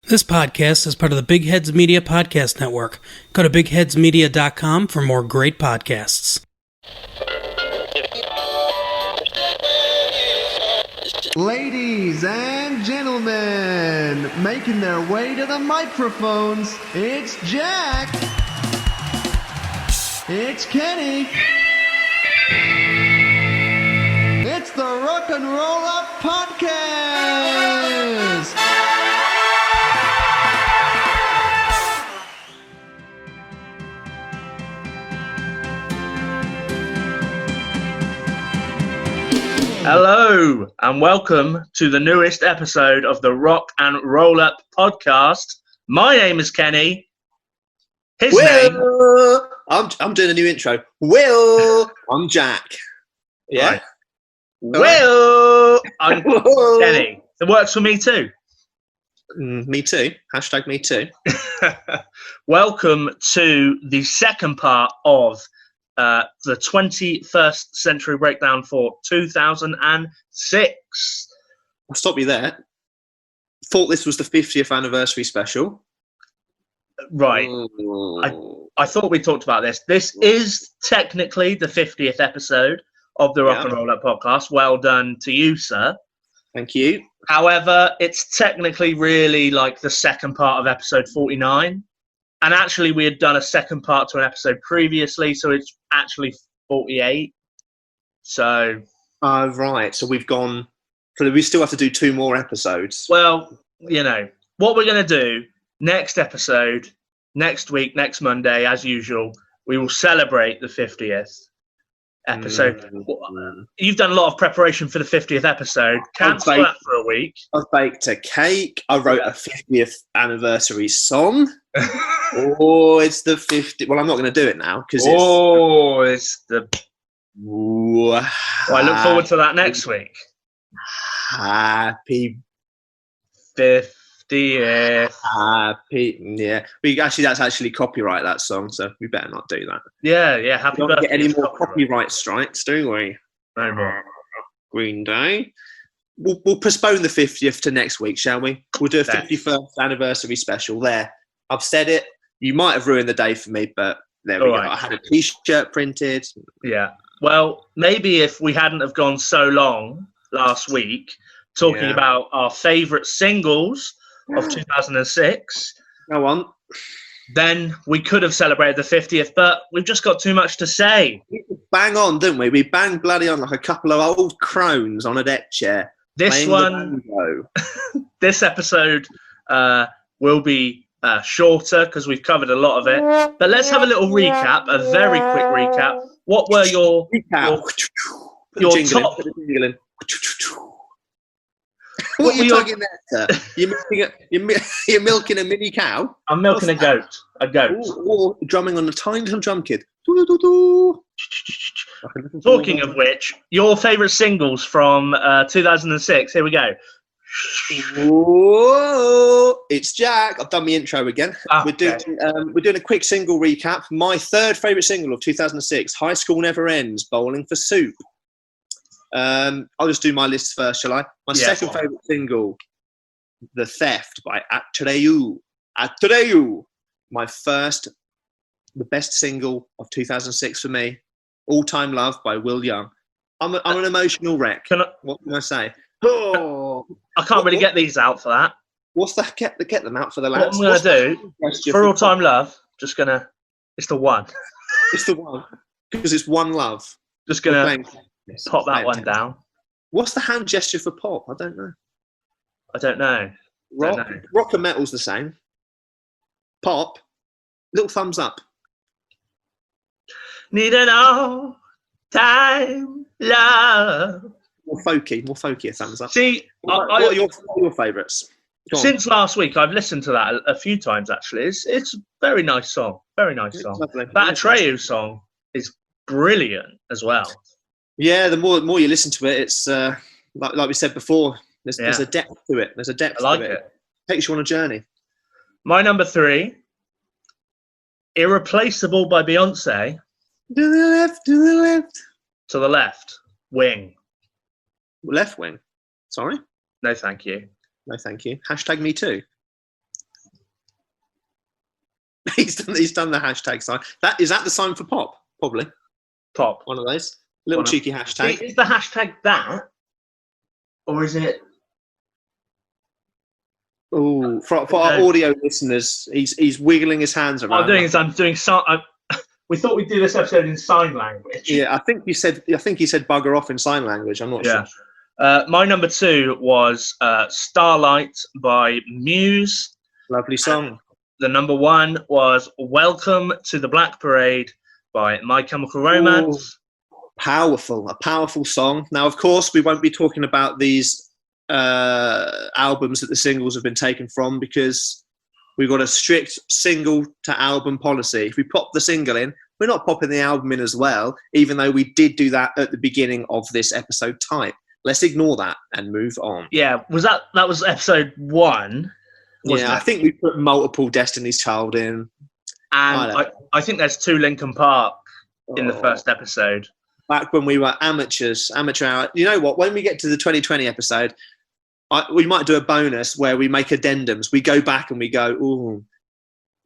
This podcast is part of the Big Heads Media Podcast Network. Go to bigheadsmedia.com for more great podcasts. Ladies and gentlemen, making their way to the microphones, it's Jack. It's Kenny. It's the Rock and Roll Up Podcast. Hello and welcome to the newest episode of the Rock and Roll Up Podcast. My name is Kenny. His name... I'm doing a new intro. Will, I'm Jack. Yeah. Right. Will, I'm Kenny. It works for me too. Me too. Hashtag me too. Welcome to the second part of the 21st Century Breakdown for 2006. I'll stop you there. Thought this was the 50th anniversary special. Right. I thought we talked about this. This is technically the 50th episode of the Rock and Roll Up Podcast. Well done to you, sir. Thank you. However, it's technically really like the second part of episode 49. And actually, we had done a second part to an episode previously, so it's actually 48. So... right. So we've gone... So we still have to do 2 more episodes. Well, you know, what we're going to do next episode, next week, next Monday, as usual, we will celebrate the 50th episode. You've done a lot of preparation for the 50th episode. Cancel that for a week. I baked a cake. I wrote a 50th anniversary song. It's the 50th. Well, I'm not going to do it now because it's the... Well, I look forward to that next week. Happy 50th. Happy, yeah. That's actually copyright, that song, so we better not do that. Yeah. Happy we don't birthday. get any more copyright strikes, do we? No more. Green Day. We'll postpone the 50th to next week, shall we? We'll do a 51st anniversary special there. I've said it. You might have ruined the day for me, but there we go. I had a T-shirt printed. Yeah. Well, maybe if we hadn't have gone so long last week talking about our favourite singles of 2006. Go on. Then we could have celebrated the 50th, but we've just got too much to say. Bang on, didn't we? We banged bloody on like a couple of old crones on a deck chair. This one, this episode will be shorter because we've covered a lot of it. But let's have a little recap, a very quick recap. What were your top... What are you talking there, sir? You're milking a mini cow? I'm milking a goat. Or drumming on a tiny little drum kit. Talking of which, your favourite singles from 2006. Here we go. Whoa, it's Jack. I've done my intro again. We're doing a quick single recap. My third favourite single of 2006, High School Never Ends, Bowling for Soup. I'll just do my list first, shall I? My second favourite single, The Theft by Atreyu. The best single of 2006 for me. All Time Love by Will Young. I'm an emotional wreck. What can I say? I can't really get these out for that. What's that? Get them out for the lads. What I'm going to do, for All Time Love, it's the one. It's the one. Because it's one love. Just going to pop that one down. What's the hand gesture for pop? I don't know. Rock and metal's the same. Pop, little thumbs up. Need an all time love. More folky, a thumbs up. See, what are your favourites? Since last week, I've listened to that a few times, actually. It's a very nice song. That Atreyu song is brilliant as well. Yeah, the more you listen to it, it's like we said before, there's a depth to it. There's a depth to it. It takes you on a journey. My number 3, Irreplaceable by Beyonce. To the left. To the left. Wing. Left wing. Sorry? No, thank you. No, thank you. Hashtag me too. He's done the hashtag sign. Is that the sign for pop? Probably. Pop. One of those. Little cheeky hashtag. Is the hashtag that? Or is it... Oh, for our audio listeners, he's wiggling his hands around. I'm doing we thought we'd do this episode in sign language. Yeah, I think he said bugger off in sign language. I'm not sure. My number 2 was Starlight by Muse. Lovely song. The number 1 was Welcome to the Black Parade by My Chemical Romance. Ooh, a powerful song. Now, of course, we won't be talking about these albums that the singles have been taken from, because we've got a strict single to album policy. If we pop the single in, we're not popping the album in as well, even though we did do that at the beginning of this episode type. Let's ignore that and move on. Yeah, that was episode 1? Yeah, I think we put multiple Destiny's Child in. And I think there's 2 Linkin Park in the first episode. Back when we were amateur hour. You know what? When we get to the 2020 episode, we might do a bonus where we make addendums. We go back and we go, ooh,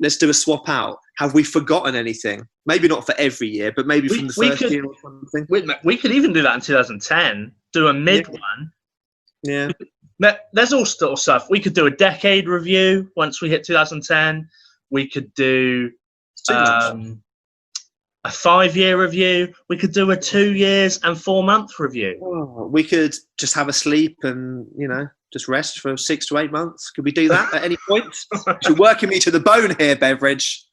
let's do a swap out. Have we forgotten anything? Maybe not for every year, but maybe from the first year or something. We could even do that in 2010. Do a mid one. Yeah. There's all sort of stuff. We could do a decade review once we hit 2010. We could do a 5-year review. We could do a 2 years and 4 month review. Oh, we could just have a sleep and, just rest for 6 to 8 months. Could we do that at any point? You're working me to the bone here, Beveridge.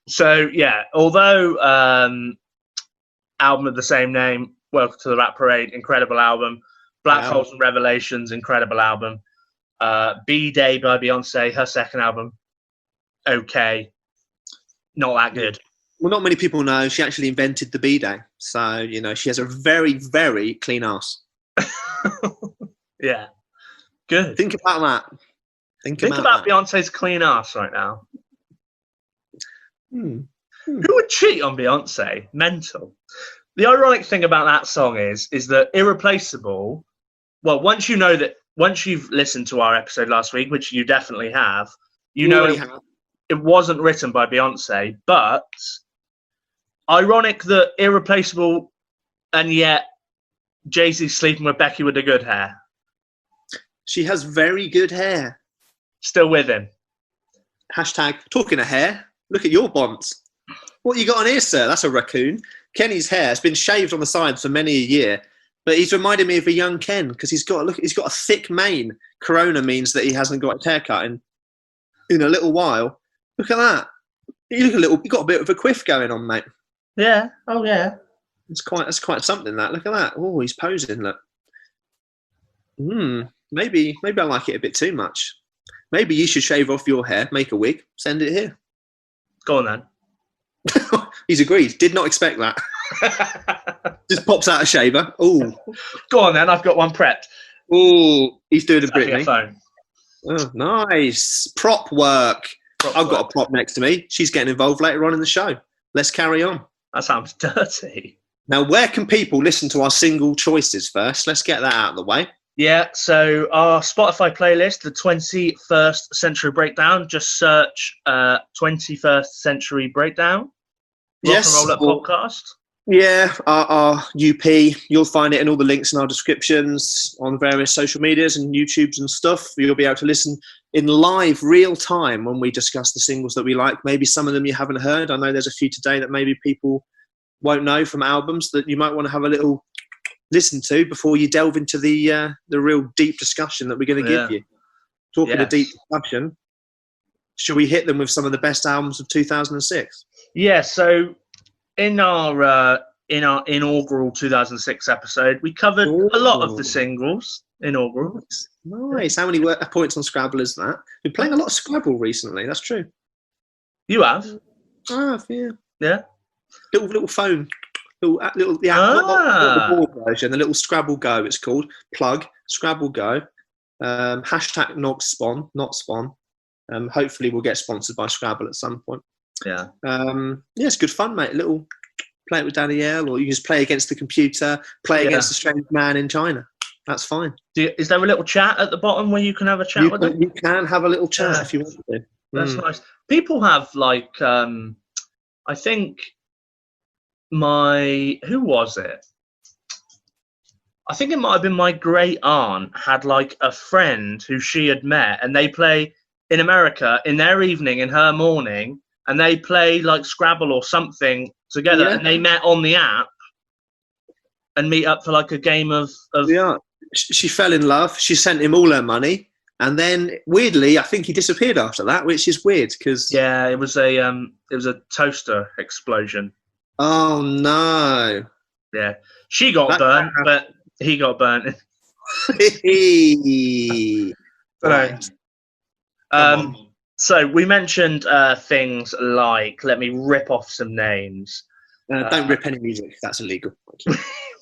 So, yeah, although album of the same name, Welcome to the Rap Parade, incredible album. Black Holes and Revelations, incredible album. B-Day by Beyonce, her second album, okay. Not that good. Well, not many people know she actually invented the B-Day. So, she has a very, very clean ass. Yeah. Good. Think about that. Think about Beyonce's clean ass right now. Who would cheat on Beyonce? Mental. The ironic thing about that song is that Irreplaceable, well, once you've listened to our episode last week, which you definitely have, it wasn't written by Beyonce, but ironic that Irreplaceable, and yet Jay-Z's sleeping with Becky with the good hair. She has very good hair. Still with him. Hashtag talking of hair. Look at your bonds. What you got on here, sir? That's a raccoon. Kenny's hair has been shaved on the sides for many a year, but he's reminded me of a young Ken because he's got a thick mane. Corona means that he hasn't got his haircut in a little while. Look at that. You got a bit of a quiff going on, mate. Yeah. Oh yeah. That's quite something. That. Look at that. Oh, he's posing. Look. Maybe I like it a bit too much. Maybe you should shave off your hair, make a wig, send it here. Go on then. He's agreed. Did not expect that. Just pops out a shaver. Oh, go on then. I've got one prepped. Oh, he's doing a Britney. Phone. Oh, nice prop work. I've got a prop next to me. She's getting involved later on in the show. Let's carry on. That sounds dirty. Now, where can people listen to our single choices first? Let's get that out of the way. Yeah, so our Spotify playlist, the 21st Century Breakdown, just search 21st Century Breakdown. Yes. Rock and Roll Up Podcast. Yeah, our UP. You'll find it in all the links in our descriptions on various social medias and YouTubes and stuff. You'll be able to listen in live, real time when we discuss the singles that we like. Maybe some of them you haven't heard. I know there's a few today that maybe people won't know from albums that you might want to have a little listen to before you delve into the real deep discussion that we're going to give you. Talking of deep discussion, should we hit them with some of the best albums of 2006? Yeah, so in our inaugural 2006 episode, we covered a lot of the singles. Inaugural. Nice. How many points on Scrabble is that? Been playing a lot of Scrabble recently. That's true. You have? Yeah. Yeah. Little phone. Not the board version. The little Scrabble Go. It's called Plug Scrabble Go. Hashtag not spawn. Hopefully we'll get sponsored by Scrabble at some point. Yeah. It's good fun, mate. Play it with Danielle, or you just play against the computer, against a strange man in China. That's fine. Is there a little chat at the bottom where you can have a chat with them? You can have a little chat if you want to. That's nice. People have like, I think who was it? I think it might have been my great aunt had like a friend who she had met, and they play in America in their evening, in her morning, and they play like Scrabble or something together, and they met on the app and meet up for like a game of. Yeah, she fell in love. She sent him all her money. And then, weirdly, I think he disappeared after that, which is weird because it was a toaster explosion. Oh no! Yeah, she got burnt, but he got burnt. Right. So we mentioned things like, let me rip off some names. Don't rip any music; that's illegal.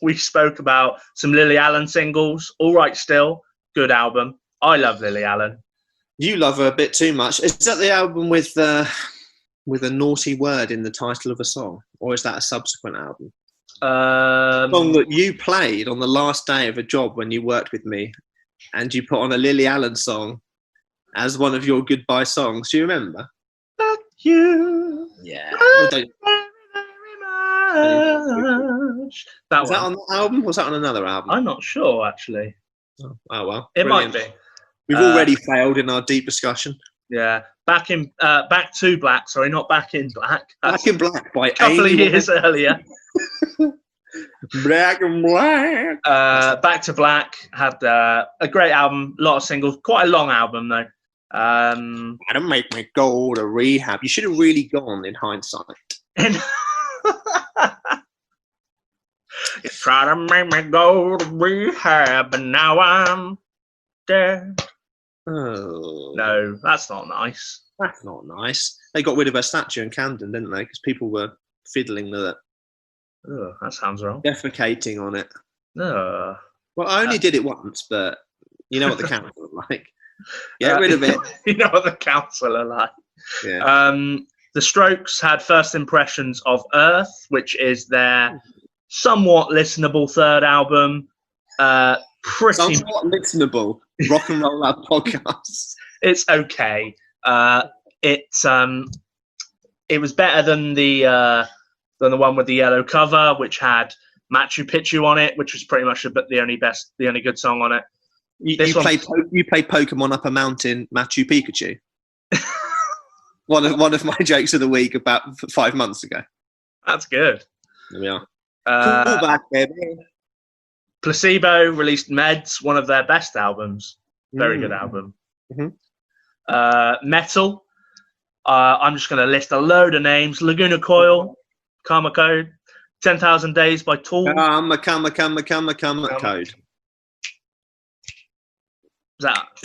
We spoke about some Lily Allen singles. All Right Still, good album. I love Lily Allen. You love her a bit too much. Is that the album with a naughty word in the title of a song, or is that a subsequent album? Song that you played on the last day of a job when you worked with me, and you put on a Lily Allen song as one of your goodbye songs. Do you remember? Fuck you. Yeah. Was that on that album? Or was that on another album? I'm not sure, actually. Oh well. It Brilliant. might be. We've already failed in our deep discussion. Yeah. Back to Black. Sorry, not Back in Black. Back in Black by a couple of years earlier. Black and Black. Back to Black had a great album, a lot of singles, quite a long album though. Don't make me go to rehab. You should have really gone in hindsight. You try to make me go to rehab, but now I'm dead. Oh. No, that's not nice. That's not nice. They got rid of her statue in Camden, didn't they? Because people were fiddling with it. Oh, that sounds wrong. Defecating on it. Oh. Well, I only did it once, but you know what the council are like. Get rid of it. You know what the council are like. Yeah. The Strokes had First Impressions of Earth, which is their somewhat listenable third album. Pretty somewhat listenable. Rock and Roll Lab podcast. It's okay. It was better than the one with the yellow cover, which had Machu Picchu on it, which was pretty much the only good song on it. You played Pokemon Up a Mountain, Machu Pikachu. one of my jokes of the week about 5 months ago. That's good. There we are. Cool back, baby. Placebo released Meds, one of their best albums. Very good album. Mm-hmm. Metal. I'm just going to list a load of names. Laguna Coil, Karma Code, 10,000 Days by Tool. Karma Code.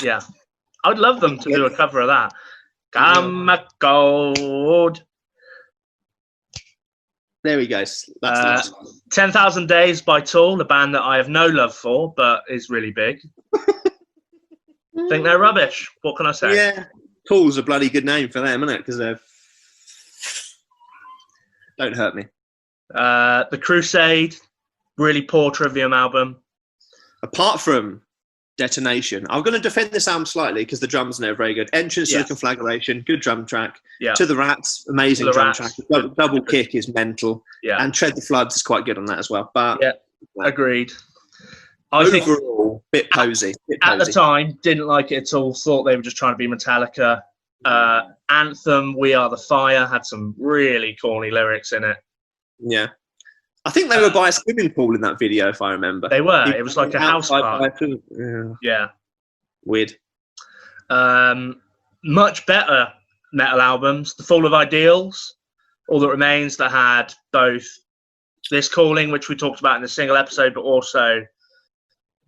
Yeah. I would love them to do a cover of that. Karma Code. There we go. That's 10,000 Days by Tool, a band that I have no love for, but is really big. Think they're rubbish. What can I say? Yeah. Tool's a bloody good name for them, isn't it? Because they're... Don't hurt me. The Crusade, really poor Trivium album. Apart from Detonation, I'm going to defend this album slightly because the drums are never very good. Entrance to the Conflagration, good drum track. Yeah. To the Rats, amazing drum track. Double Kick is mental. Yeah. And Tread the Floods is quite good on that as well. But agreed. Overall, bit posy. At the time, didn't like it at all. Thought they were just trying to be Metallica. Anthem, We Are the Fire, had some really corny lyrics in it. Yeah. I think they were by a swimming pool in that video, if I remember. They were. It was like a house party. Yeah. Weird. Much better metal albums. The Fall of Ideals, All That Remains, that had both This Calling, which we talked about in the single episode, but also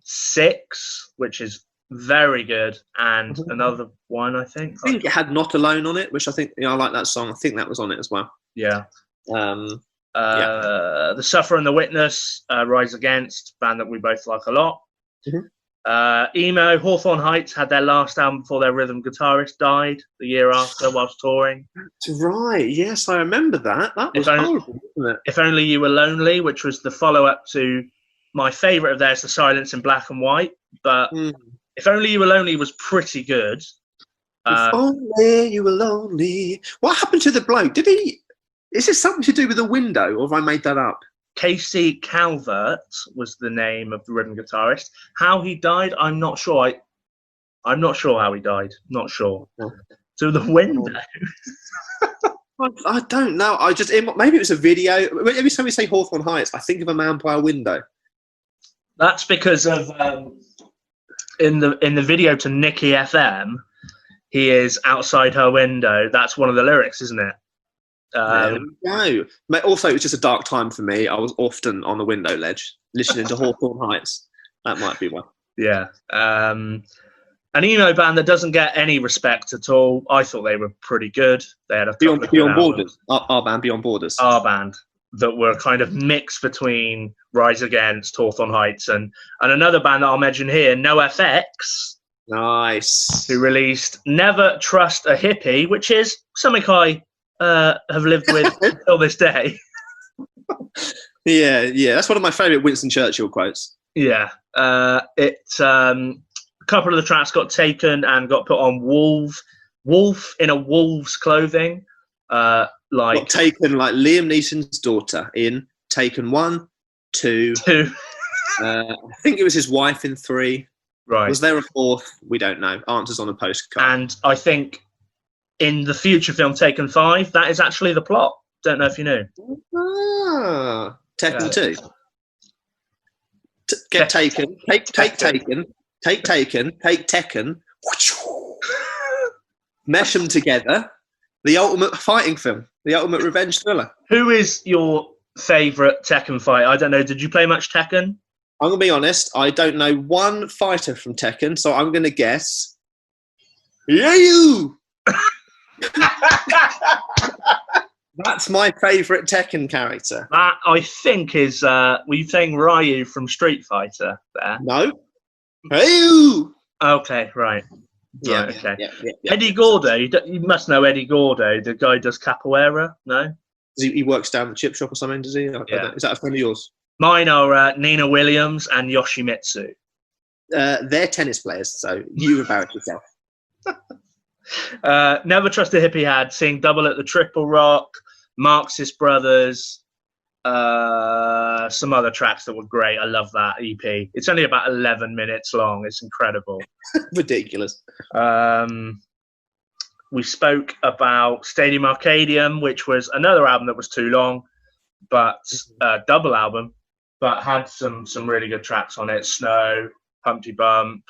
Six, which is very good, and another one, I think. I think it had Not Alone on it, which I think, I like that song. I think that was on it as well. Yeah. The Sufferer and the Witness, Rise Against, band that we both like a lot. Emo, Hawthorne Heights had their last album before their rhythm guitarist died the year after whilst touring. That's right. Yes, I remember that. That was horrible, wasn't it? If Only You Were Lonely, which was the follow-up to my favourite of theirs, The Silence in Black and White. But If Only You Were Lonely was pretty good. If only you were lonely. What happened to the bloke? Is it something to do with the window, or have I made that up? Casey Calvert was the name of the rhythm guitarist. How he died, I'm not sure. I'm not sure how he died. Not sure. So the window. I don't know. Maybe it was a video. Every time we say Hawthorne Heights, I think of a man by a window. That's because of in the video to Nicky FM, he is outside her window. That's one of the lyrics, isn't it? No. Also, it was just a dark time for me. I was often on the window ledge listening to Hawthorne Heights. That might be one. Yeah. An emo band that doesn't get any respect at all. I thought they were pretty good. They had a Beyond Borders. Our band, Beyond Borders. Our band that were kind of mixed between Rise Against, Hawthorne Heights, and another band that I'll mention here, NoFX. Nice. Who released Never Trust a Hippie, which is something I have lived with until this day. Yeah. That's one of my favourite Winston Churchill quotes. Yeah. A couple of the tracks got taken and got put on Wolf in a wolf's clothing. Got taken like Liam Neeson's daughter in Taken 1, 2. I think it was his wife in 3. Right. Was there a 4th? We don't know. Answers on a postcard. And I think in the future film Taken 5, that is actually the plot. Don't know if you knew. Taken 2. Get taken. Take taken. Take taken. Take Tekken. Mesh them together. The ultimate fighting film. The ultimate revenge thriller. Who is your favourite Tekken fighter? I don't know. Did you play much Tekken? I'm going to be honest. I don't know one fighter from Tekken, so I'm going to guess. Ryu! That's my favourite Tekken character. That, I think, is... were you saying Ryu from Street Fighter there? No. Ryu! Okay, right. Yeah, right, okay. Yeah. Eddie Gordo, you must know Eddie Gordo, the guy who does capoeira, no? He works down the chip shop or something, does he? Yeah. Is that a friend of yours? Mine are Nina Williams and Yoshimitsu. They're tennis players, so you embarrass yourself. Never Trust a Hippie had Sing Double at the Triple Rock, Marxist Brothers, some other tracks that were great. I love that EP. It's only about 11 minutes long. It's incredible. Ridiculous. We spoke about Stadium Arcadium, which was another album that was too long, but double album, but had some really good tracks on it. Snow, Humpty Bump,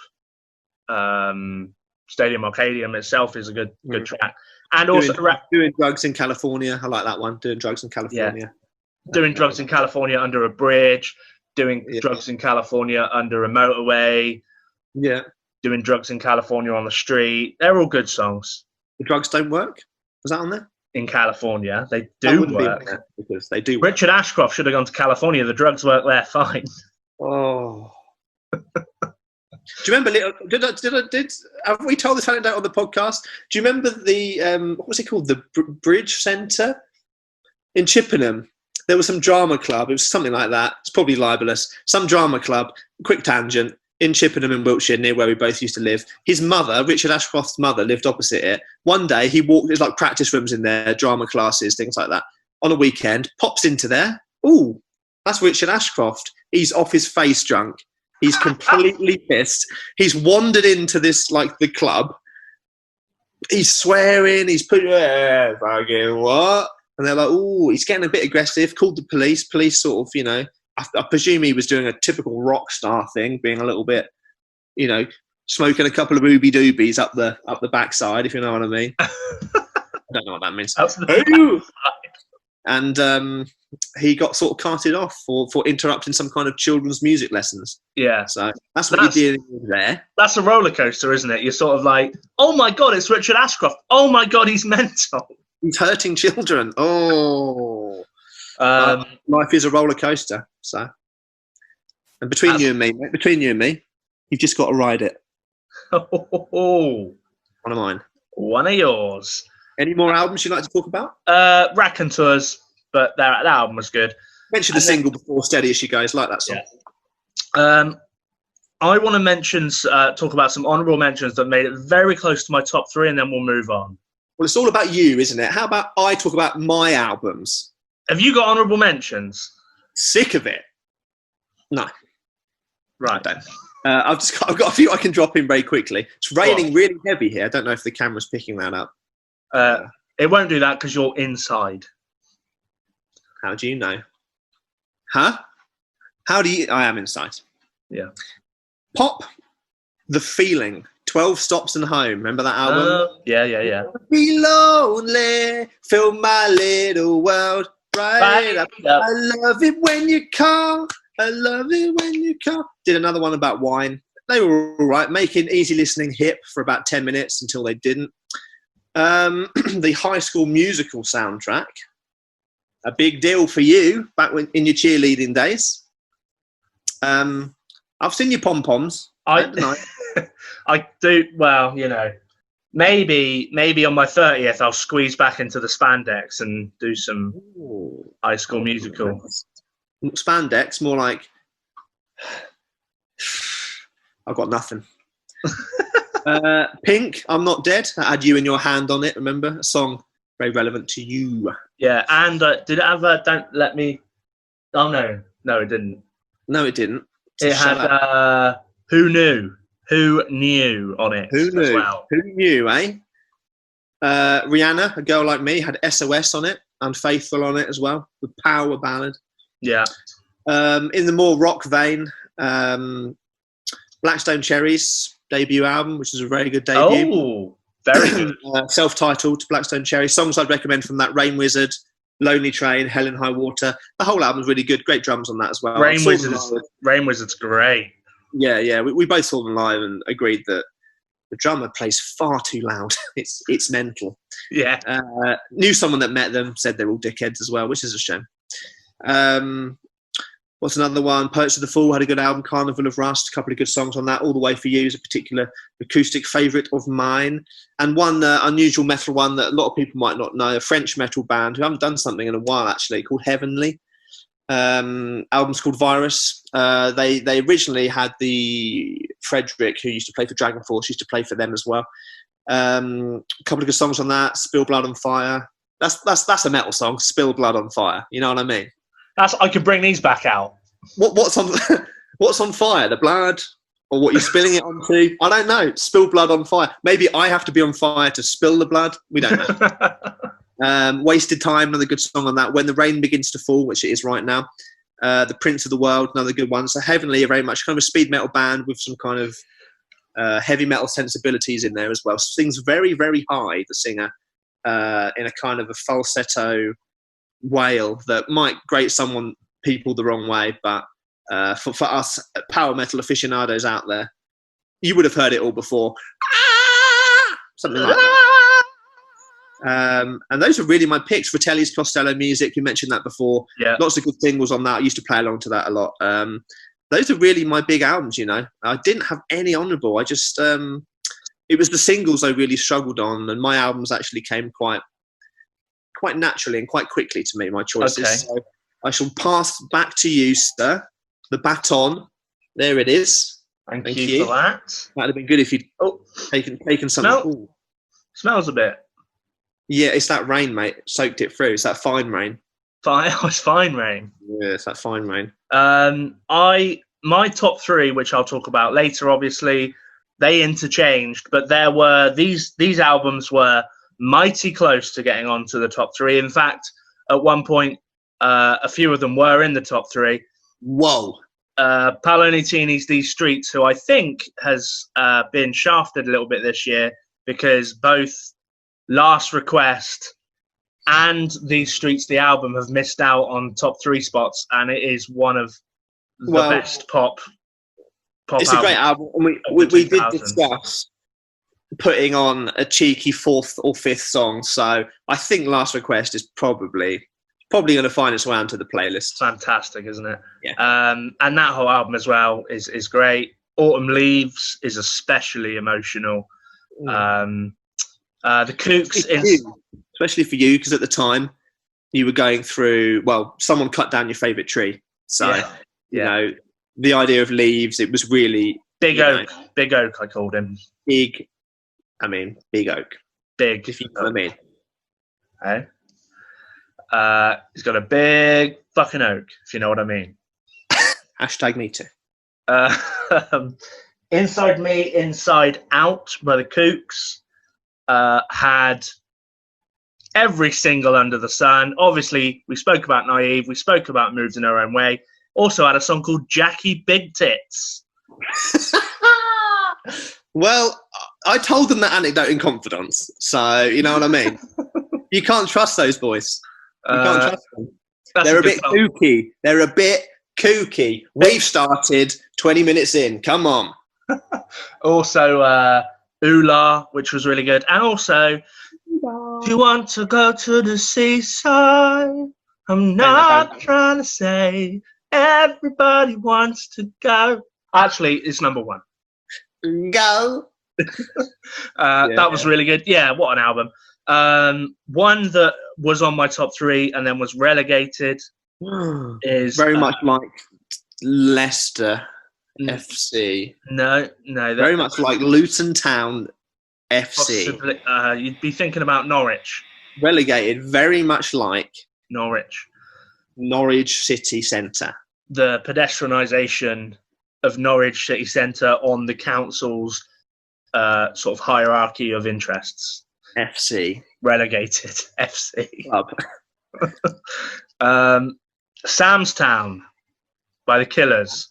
Stadium Arcadium itself is a good track. And also Doing Drugs in California. I like that one. Doing Drugs in California. Yeah. Doing Drugs in California under a bridge. Doing Drugs in California under a motorway. Yeah. Doing Drugs in California on the street. They're all good songs. The Drugs Don't Work? Was that on there? In California. They do work. Because they do work. Richard Ashcroft should have gone to California. The drugs work there fine. Oh. Do you remember? Have we told this anecdote on the podcast? Do you remember the what was it called? The Bridge Centre in Chippenham. There was some drama club. It was something like that. It's probably libelous. Some drama club. Quick tangent in Chippenham in Wiltshire, near where we both used to live. His mother, Richard Ashcroft's mother, lived opposite it. One day he walked. There's like practice rooms in there, drama classes, things like that. On a weekend, pops into there. Ooh, that's Richard Ashcroft. He's off his face drunk. He's completely pissed. He's wandered into this, like, the club. He's swearing. He's putting, fucking what? And they're like, ooh, he's getting a bit aggressive. Called the police. Police sort of, I presume he was doing a typical rock star thing, being a little bit, smoking a couple of booby doobies up the backside, if you know what I mean. I don't know what that means. And he got sort of carted off for interrupting some kind of children's music lessons. Yeah. So that's what you're dealing with there. That's a roller coaster, isn't it? You're sort of like, oh my God, it's Richard Ashcroft. Oh my God, he's mental. He's hurting children. Oh. Life is a roller coaster. So, and between you and me, you've just got to ride it. Oh. One of mine. One of yours. Any more albums you'd like to talk about? Raconteurs, but that album was good. Mention the single before, Steady as She Goes, like that song. Yeah. I want to talk about some honourable mentions that made it very close to my top 3, and then we'll move on. Well, it's all about you, isn't it? How about I talk about my albums? Have you got honourable mentions? Sick of it. No. Right. I've got a few I can drop in very quickly. It's raining really heavy here. I don't know if the camera's picking that up. It won't do that because you're inside. How do you know? Huh? How do you... I am inside. Yeah. Pop, The Feeling, 12 Stops and Home. Remember that album? Yeah. Be lonely, fill my little world. Right. I love it when you call. I love it when you call. Did another one about wine. They were all right, making easy listening hip for about 10 minutes until they didn't. The High School Musical soundtrack. A big deal for you back in your cheerleading days. I've seen your pom-poms. I do. Well, maybe on my 30th I'll squeeze back into the spandex and do some High School Musical. Spandex, more like I've got nothing. Pink, I'm Not Dead. That had You in Your Hand on it, remember? A song very relevant to you. Yeah, and did it have Don't Let Me... Oh, no, it didn't. No, it didn't. It had Who Knew? Who Knew on it. Who Knew? As well. Who Knew, eh? Rihanna, A Girl Like Me, had SOS on it, Unfaithful on it as well, the power ballad. Yeah. In the more rock vein, Blackstone Cherries debut album, which is a very good debut. Oh, very good. Self-titled Blackstone Cherries. Songs I'd recommend from that: Rain Wizard, Lonely Train, Hell in High Water. The whole album's really good. Great drums on that as well. Rain Wizard's great. Yeah. We both saw them live and agreed that the drummer plays far too loud. It's mental. Yeah. Knew someone that met them, said they're all dickheads as well, which is a shame. What's another one? Poets of the Fall had a good album, Carnival of Rust, a couple of good songs on that. All the Way for You is a particular acoustic favourite of mine. And one unusual metal one that a lot of people might not know, a French metal band who haven't done something in a while actually, called Heavenly. Album's called Virus. They originally had the Frederick, who used to play for Dragonforce, used to play for them as well. A couple of good songs on that. Spill Blood on Fire. That's a metal song. Spill Blood on Fire. You know what I mean? I could bring these back out. What's on fire? The blood, or what you're spilling it onto? I don't know. Spill blood on fire. Maybe I have to be on fire to spill the blood. We don't know. Wasted Time, another good song on that. When the Rain Begins to Fall, which it is right now. The Prince of the World, another good one. So Heavenly are very much kind of a speed metal band with some kind of heavy metal sensibilities in there as well. Sings very, very high, the singer, in a kind of a falsetto wail that might grate people the wrong way, but for us power metal aficionados out there, you would have heard it all before. Something like that. And those are really my picks. Fratelli's Costello Music, you mentioned that before. Yeah. Lots of good singles on that. I used to play along to that a lot. Those are really my big albums, I didn't have any honourable. I just it was the singles I really struggled on, and my albums actually came quite naturally and quite quickly to me, my choices. Okay. So I shall pass back to you, sir. The baton. There it is. Thank you for that. That'd have been good if you'd taken something. Smells a bit. Yeah, it's that rain, mate. Soaked it through. It's that fine rain. It's fine rain. Yeah, it's that fine rain. My top 3, which I'll talk about later, obviously, they interchanged, but there were these albums were mighty close to getting onto the top 3. In fact, at one point, a few of them were in the top 3. Whoa. Paolo Nutini's These Streets, who I think has been shafted a little bit this year because both Last Request and These Streets, the album, have missed out on top 3 spots, and it is one of the best pop it's a great album. And we did discuss putting on a cheeky 4th or 5th song, so I think Last Request is probably going to find its way onto the playlist. Fantastic, isn't it? Yeah. And that whole album as well is great. Autumn Leaves is especially emotional. The Kooks is... Especially for you, because at the time you were going through, someone cut down your favourite tree. So, you know, the idea of Leaves, it was really Big Oak. Big Oak, I called him. Big Oak. Big. If you know what I mean. Okay. He's got a big fucking oak, if you know what I mean. Hashtag me too. Inside Me, Inside Out by the Kooks had every single under the sun. Obviously, we spoke about Naive. We spoke about Moves in Our Own Way. Also had a song called Jackie Big Tits. Well, I told them that anecdote in confidence, so you know what I mean. You can't trust those boys. You can't trust them. They're a bit kooky. They're a bit kooky. We've started 20 minutes in. Come on. Also, Oola, which was really good. And also, do you want to go to the seaside? I'm not trying to say everybody wants to go. Actually, it's number one. Go. That was really good. Yeah, what an album. One that was on my top 3 and then was relegated is very much like Leicester FC. No. Very much like Luton Town FC. Possibly, you'd be thinking about Norwich. Relegated, very much like Norwich City Centre. The pedestrianisation of Norwich City Centre on the council's sort of hierarchy of interests. FC. Relegated. FC. Club. Sam's Town by the Killers.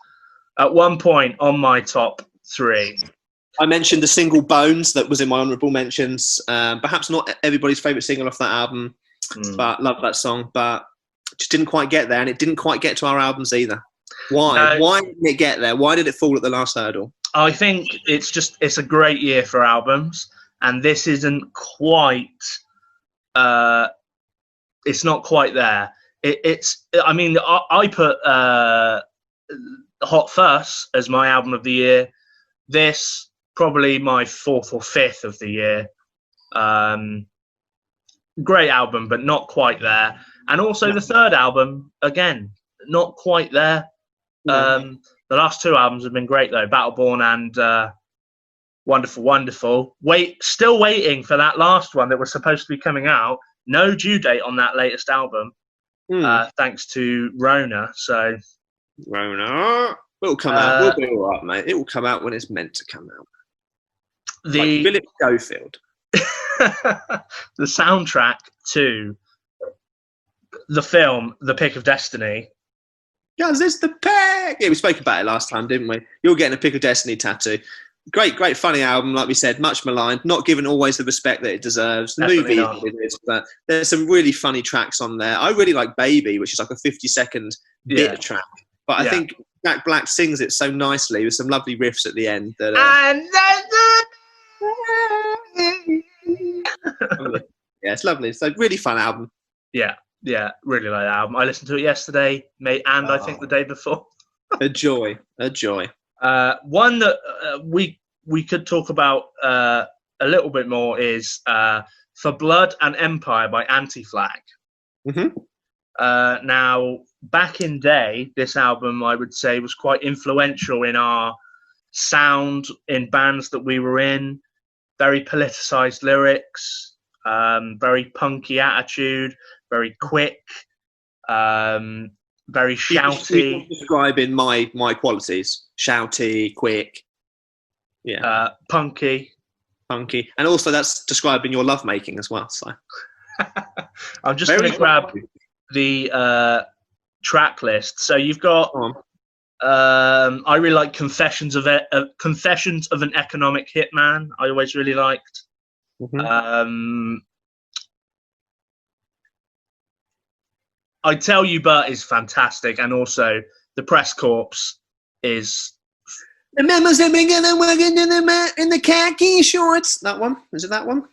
At one point on my top 3. I mentioned the single Bones that was in my honourable mentions. Perhaps not everybody's favourite single off that album, but love that song. But just didn't quite get there, and it didn't quite get to our albums either. Why? No. Why didn't it get there? Why did it fall at the last hurdle? I think it's a great year for albums, and this isn't quite. It's not quite there. I mean, I put Hot Fuss as my album of the year. This probably my 4th or 5th of the year. Great album, but not quite there. And also the third album, again, not quite there. The last 2 albums have been great though, Battleborn and Wonderful Wonderful. Still waiting for that last one that was supposed to be coming out. No due date on that latest album, thanks to Rona. So Rona, it'll come out. We'll be all right, mate. It will come out when it's meant to come out. Like Philip Schofield. The soundtrack to the film The Pick of Destiny. Guys, it's the pick. Yeah, we spoke about it last time, didn't we? You're getting a Pick of Destiny tattoo. Great, funny album, like we said, much maligned, not given always the respect that it deserves. The movie is, but there's some really funny tracks on there. I really like Baby, which is like a 50-second bit track. But I think Jack Black sings it so nicely with some lovely riffs at the end. That, yeah, it's lovely. It's a really fun album. Yeah, really like that album. I listened to it yesterday, mate, and I think the day before. A joy. One that we could talk about a little bit more is For Blood and Empire by Anti-Flag. Now, back in day, this album, I would say, was quite influential in our sound in bands that we were in. Very politicized lyrics, very punky attitude, very quick, very shouty. Describing my qualities: shouty, quick, punky, and also that's describing your lovemaking as well. So I'm just going to grab the track list. So you've got. I really like Confessions of an Economic Hitman. I always really liked. I Tell You But is fantastic, and also The Press Corps is. The members have been working in the khaki shorts. That one? Is it that one?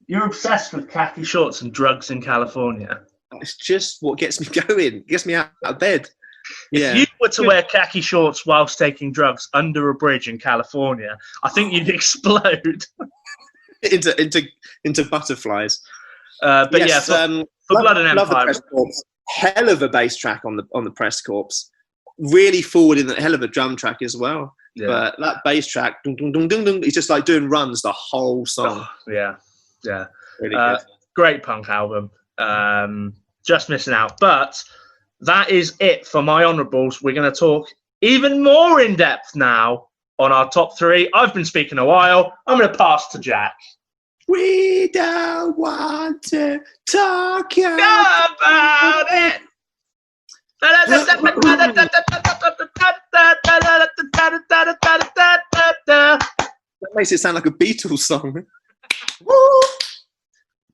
You're obsessed with khaki shorts and drugs in California. It's just what gets me going. Gets me out of bed. If you were to wear khaki shorts whilst taking drugs under a bridge in California, I think you'd explode into butterflies. But yes, for Blood and Empire, hell of a bass track on the Press Corps. Really forward in that hell of a drum track as well. But that bass track, dun, dun, dun, dun, dun, he's just like doing runs the whole song. Yeah. Really good. Great punk album. Just missing out. But that is it for my honourables. We're going to talk even more in depth now on our top 3. I've been speaking a while. I'm going to pass to Jack. We don't want to talk about it. That makes it sound like a Beatles song.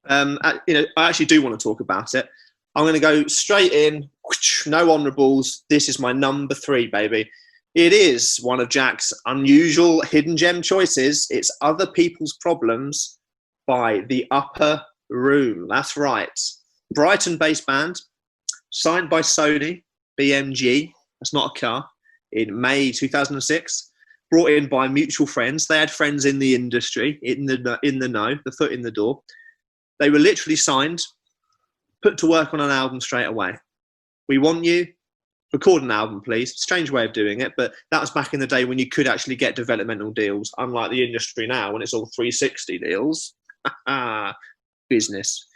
I actually do want to talk about it. I'm going to go straight in. No honourables. This is my number 3, baby. It is one of Jack's unusual hidden gem choices. It's Other People's Problems by The Upper Room. That's right. Brighton-based band, signed by Sony, BMG, that's not a car, in May 2006. Brought in by mutual friends. They had friends in the industry, in the know, the foot in the door. They were literally signed, put to work on an album straight away. We want you, record an album, please. Strange way of doing it, but that was back in the day when you could actually get developmental deals, unlike the industry now when it's all 360 deals. Business.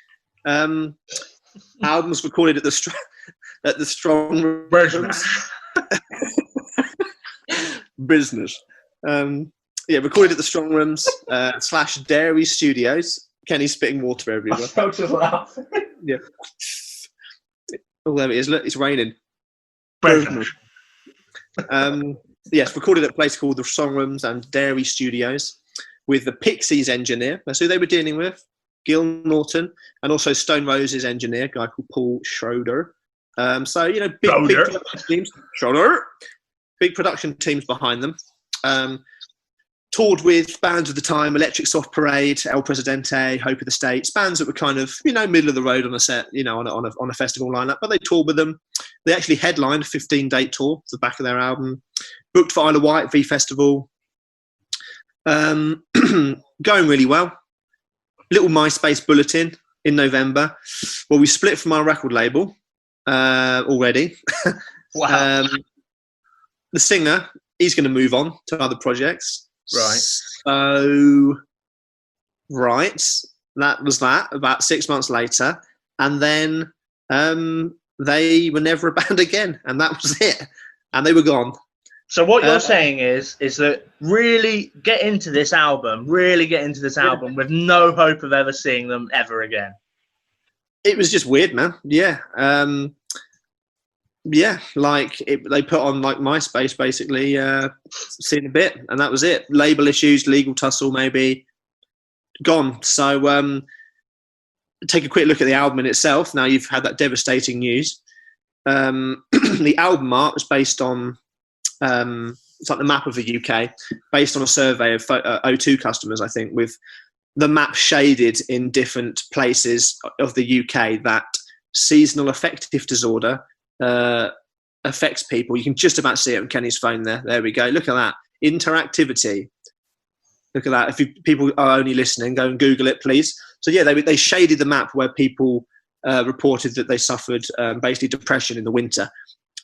Albums recorded at the Strong Rooms. Business. Recorded at the Strong Rooms / Dairy Studios. Kenny's spitting water everywhere. I'm just laughing. Yeah. Oh, there it is. Look, it's raining. Yes, recorded at a place called the Strong Rooms and Dairy Studios with the Pixies engineer. That's who they were dealing with, Gil Norton, and also Stone Roses engineer, a guy called Paul Schroeder. Big production teams. Schroeder. Big production teams behind them. Toured with bands of the time, Electric Soft Parade, El Presidente, Hope of the States, bands that were kind of, middle of the road on a set, on a festival lineup, but they toured with them. They actually headlined a 15-date tour to the back of their album, booked for Isle of Wight, V Festival. Going really well. Little MySpace bulletin in November. Well, we split from our record label already. Wow. The singer, he's going to move on to other projects. Right. So, that was that. About 6 months later, and then they were never a band again, and that was it. And they were gone. So what you're saying is that really get into this album with no hope of ever seeing them ever again. It was just weird, man. Yeah. They put on like MySpace, basically, seen a bit, and that was it. Label issues, legal tussle, maybe gone. So take a quick look at the album in itself. Now you've had that devastating news. The album art was based on it's like the map of the UK, based on a survey of O2 customers, I think, with the map shaded in different places of the UK that seasonal affective disorder affects people. You can just about see it on Kenny's phone there. There we go. Look at that. Interactivity. Look at that. If people are only listening, go and Google it, please. So, yeah, they shaded the map where people reported that they suffered basically depression in the winter.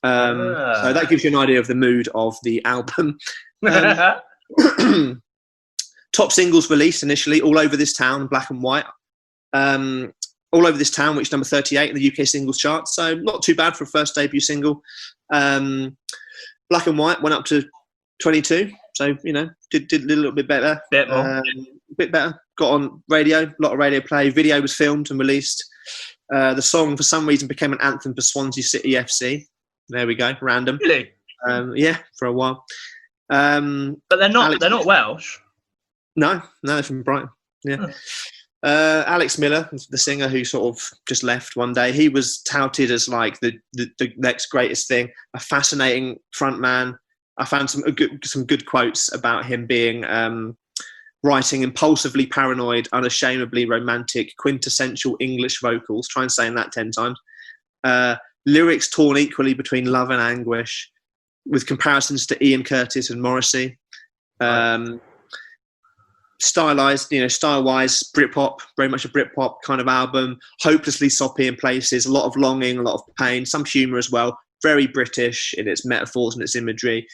So that gives you an idea of the mood of the album. Top singles released initially, All Over This Town, Black and White. All Over This Town, which is number 38 in the UK singles chart. So not too bad for a first debut single. Black and White went up to 22. So, did a little bit better. Bit more. Bit better. Got on radio, a lot of radio play. Video was filmed and released. The song, for some reason, became an anthem for Swansea City FC. There we go. Random. Really? Yeah, for a while. But they're not Welsh. No, they're from Brighton. Yeah. Alex Miller, the singer who sort of just left one day, he was touted as like the next greatest thing, a fascinating frontman. I found some good quotes about him being writing impulsively paranoid, unashamedly romantic, quintessential English vocals. Try and saying that 10 times. Lyrics torn equally between love and anguish, with comparisons to Ian Curtis and Morrissey. Stylized, style-wise, Britpop, very much a Britpop kind of album. Hopelessly soppy in places, a lot of longing, a lot of pain, some humour as well. Very British in its metaphors and its imagery.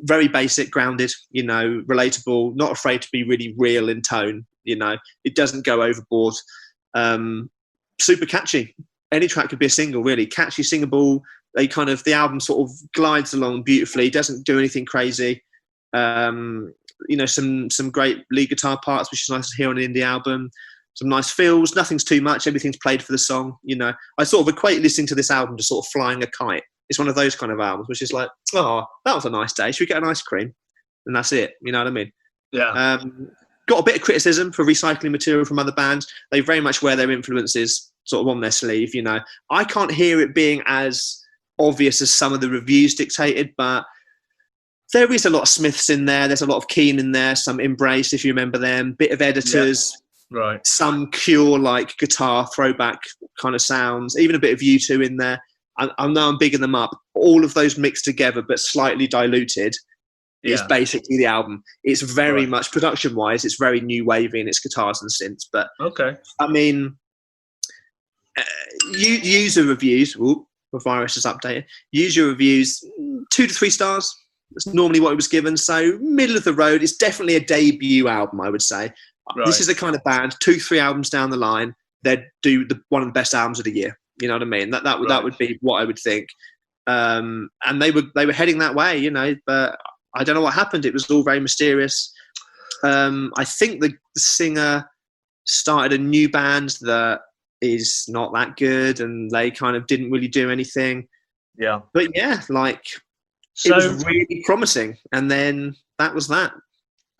very basic, grounded, relatable, not afraid to be really real in tone. It doesn't go overboard. Super catchy. Any track could be a single, really. Catchy, singable. The album sort of glides along beautifully, doesn't do anything crazy. Some great lead guitar parts, which is nice to hear on an indie album. Some nice feels, nothing's too much, everything's played for the song. I sort of equate listening to this album to sort of flying a kite. It's one of those kind of albums, which is like, oh, that was a nice day. Should we get an ice cream? And that's it. You know what I mean? Yeah. Got a bit of criticism for recycling material from other bands. They very much wear their influences sort of on their sleeve. I can't hear it being as obvious as some of the reviews dictated, but there is a lot of Smiths in there. There's a lot of Keane in there, some Embrace, if you remember them, bit of Editors, right? Some Cure-like guitar throwback kind of sounds, even a bit of U2 in there. I know I'm bigging them up. All of those mixed together, but slightly diluted, is basically the album. It's very much, production-wise, it's very new wavy in its guitars and synths. But I mean, user reviews. The virus is updated. User reviews, 2 to 3 stars. That's normally what it was given. So middle of the road. It's definitely a debut album, I would say. Right. This is the kind of band, 2-3 albums down the line, they'd do one of the best albums of the year. You know what I mean? That would be what I would think. And they were heading that way, but I don't know what happened. It was all very mysterious. I think the singer started a new band that is not that good, and they kind of didn't really do anything. Yeah. But yeah, it was really promising. And then that was that.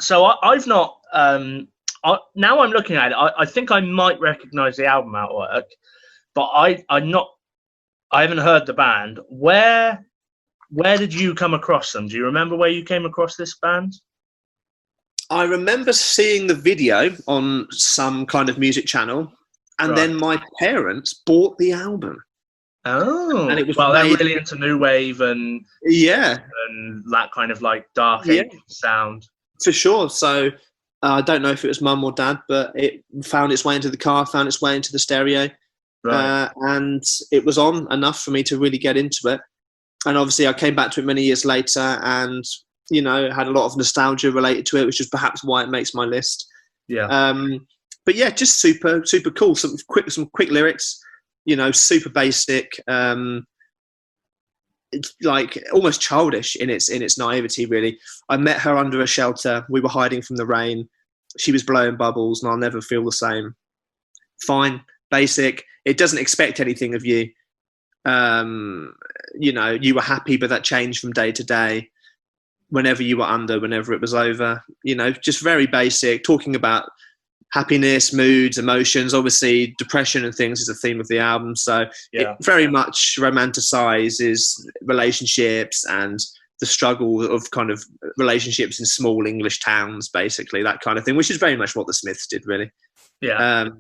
So I've not, now I'm looking at it, I think I might recognize the album artwork, but I haven't heard the band. Where did you come across them? Do you remember where you came across this band? I remember seeing the video on some kind of music channel, and then my parents bought the album. Oh, and it was they're really into new wave and that kind of dark sound for sure. So I don't know if it was mum or dad, but it found its way into the car, found its way into the stereo, and it was on enough for me to really get into it. And obviously, I came back to it many years later, and had a lot of nostalgia related to it, which is perhaps why it makes my list. Yeah. But yeah, just super cool. Some quick lyrics. Super basic. It's almost childish in its naivety, really. I met her under a shelter. We were hiding from the rain. She was blowing bubbles, and I'll never feel the same. Fine, basic. It doesn't expect anything of you. You were happy, but that changed from day to day. Whenever you were under, whenever it was over. Just very basic. Talking about happiness, moods, emotions. Obviously, depression and things is a theme of the album. So it very much romanticizes relationships and the struggle of kind of relationships in small English towns, basically, that kind of thing, which is very much what the Smiths did, really. Yeah.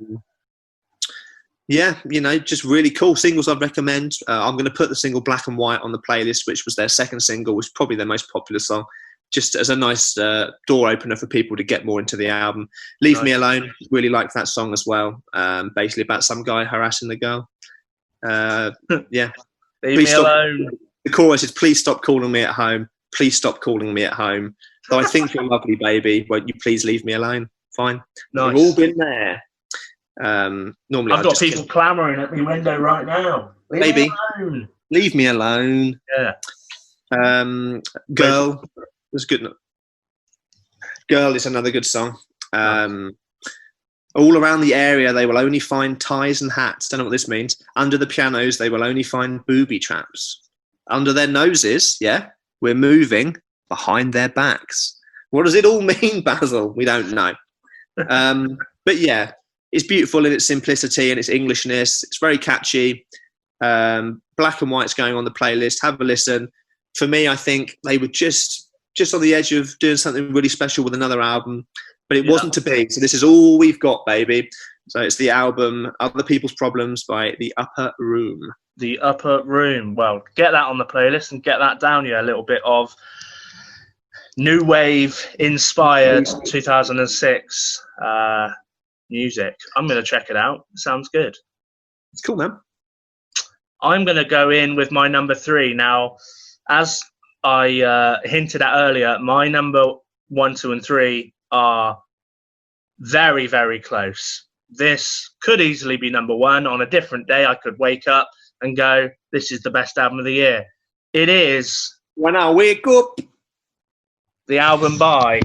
Just really cool singles I'd recommend. I'm going to put the single Black and White on the playlist, which was their second single, which is probably their most popular song, just as a nice door opener for people to get more into the album. Leave Me Alone, really like that song as well. Basically about some guy harassing the girl. Leave me alone. The chorus is, please stop calling me at home. Please stop calling me at home. Though I think you're lovely, baby. Won't you please leave me alone? Fine. Nice. We've all been there. Normally I've got people clamouring at my window right now. Leave me alone. Leave me alone. Yeah. Girl was good. Girl is another good song. All around the area, they will only find ties and hats. Don't know what this means. Under the pianos, they will only find booby traps. Under their noses, we're moving behind their backs. What does it all mean, Basil? We don't know. But yeah, it's beautiful in its simplicity and its Englishness. It's very catchy. Black and White's going on the playlist. Have a listen. For me, I think they were just on the edge of doing something really special with another album, but it wasn't to be. So this is all we've got, baby. So it's the album Other People's Problems by The Upper Room. The Upper Room. Well, get that on the playlist and get that down here. A little bit of new wave inspired 2006 music. I'm going to check it out. Sounds good. It's cool, man. I'm going to go in with my number 3. Now, as I hinted at earlier, my number 1, 2, and 3 are very, very close. This could easily be number 1. On a different day, I could wake up and go, this is the best album of the year. It is... When I wake up... the album by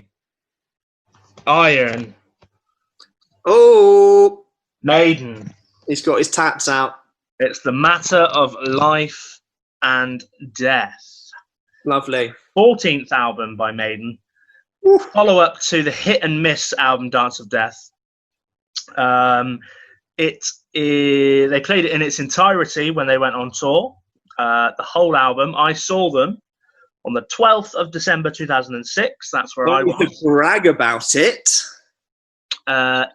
Iron Maiden. He's got his tats out. It's The Matter of Life and Death. Lovely. 14th album by Maiden. Follow up to the hit and miss album Dance of Death. They played it in its entirety when they went on tour. The whole album. I saw them on the 12th of December 2006. That's where I was. You could brag about it.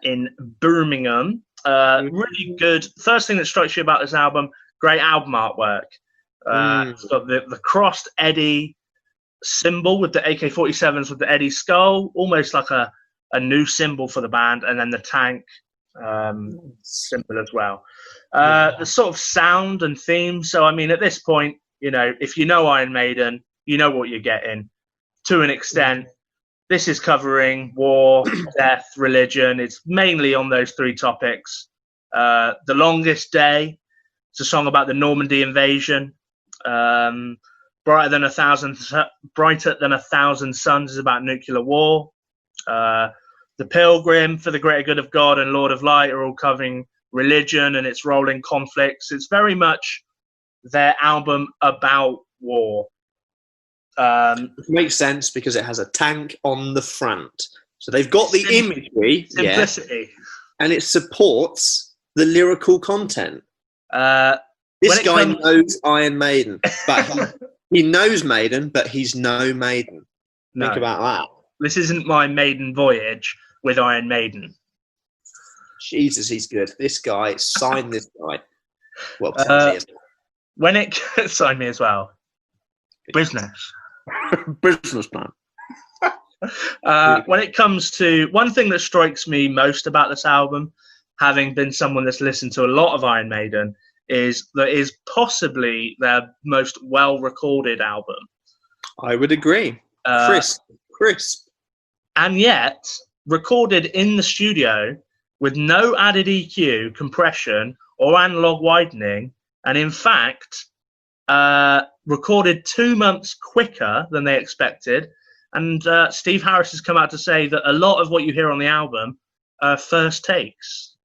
In Birmingham. Really good. First thing that strikes you about this album, great album artwork. It's got the crossed Eddie symbol with the AK-47s with the Eddie skull, almost like a new symbol for the band, and then the tank symbol as well. The sort of sound and theme. So, I mean, at this point, you know, if you know Iron Maiden, you know what you're getting to an extent. This is covering war, death, religion. It's mainly on those 3 topics. The Longest Day. It's a song about the Normandy invasion. Brighter Than a Thousand Suns is about nuclear war. The Pilgrim, For the Greater Good of God, and Lord of Light are all covering religion and its rolling conflicts. It's very much their album about war. It makes sense because it has a tank on the front. So they've got the imagery. Simplicity. And it supports the lyrical content. This guy knows Iron Maiden. But he knows Maiden, but he's no Maiden. Think about that. This isn't my maiden voyage with Iron Maiden. Jesus, he's good. This guy, sign this guy. Well, when it sign me as well. Business plan. When it comes to one thing that strikes me most about this album, having been someone that's listened to a lot of Iron Maiden, is that it is possibly their most well-recorded album. I would agree. Crisp. And yet, recorded in the studio with no added EQ, compression, or analog widening, and in fact, recorded 2 months quicker than they expected. And Steve Harris has come out to say that a lot of what you hear on the album are first takes.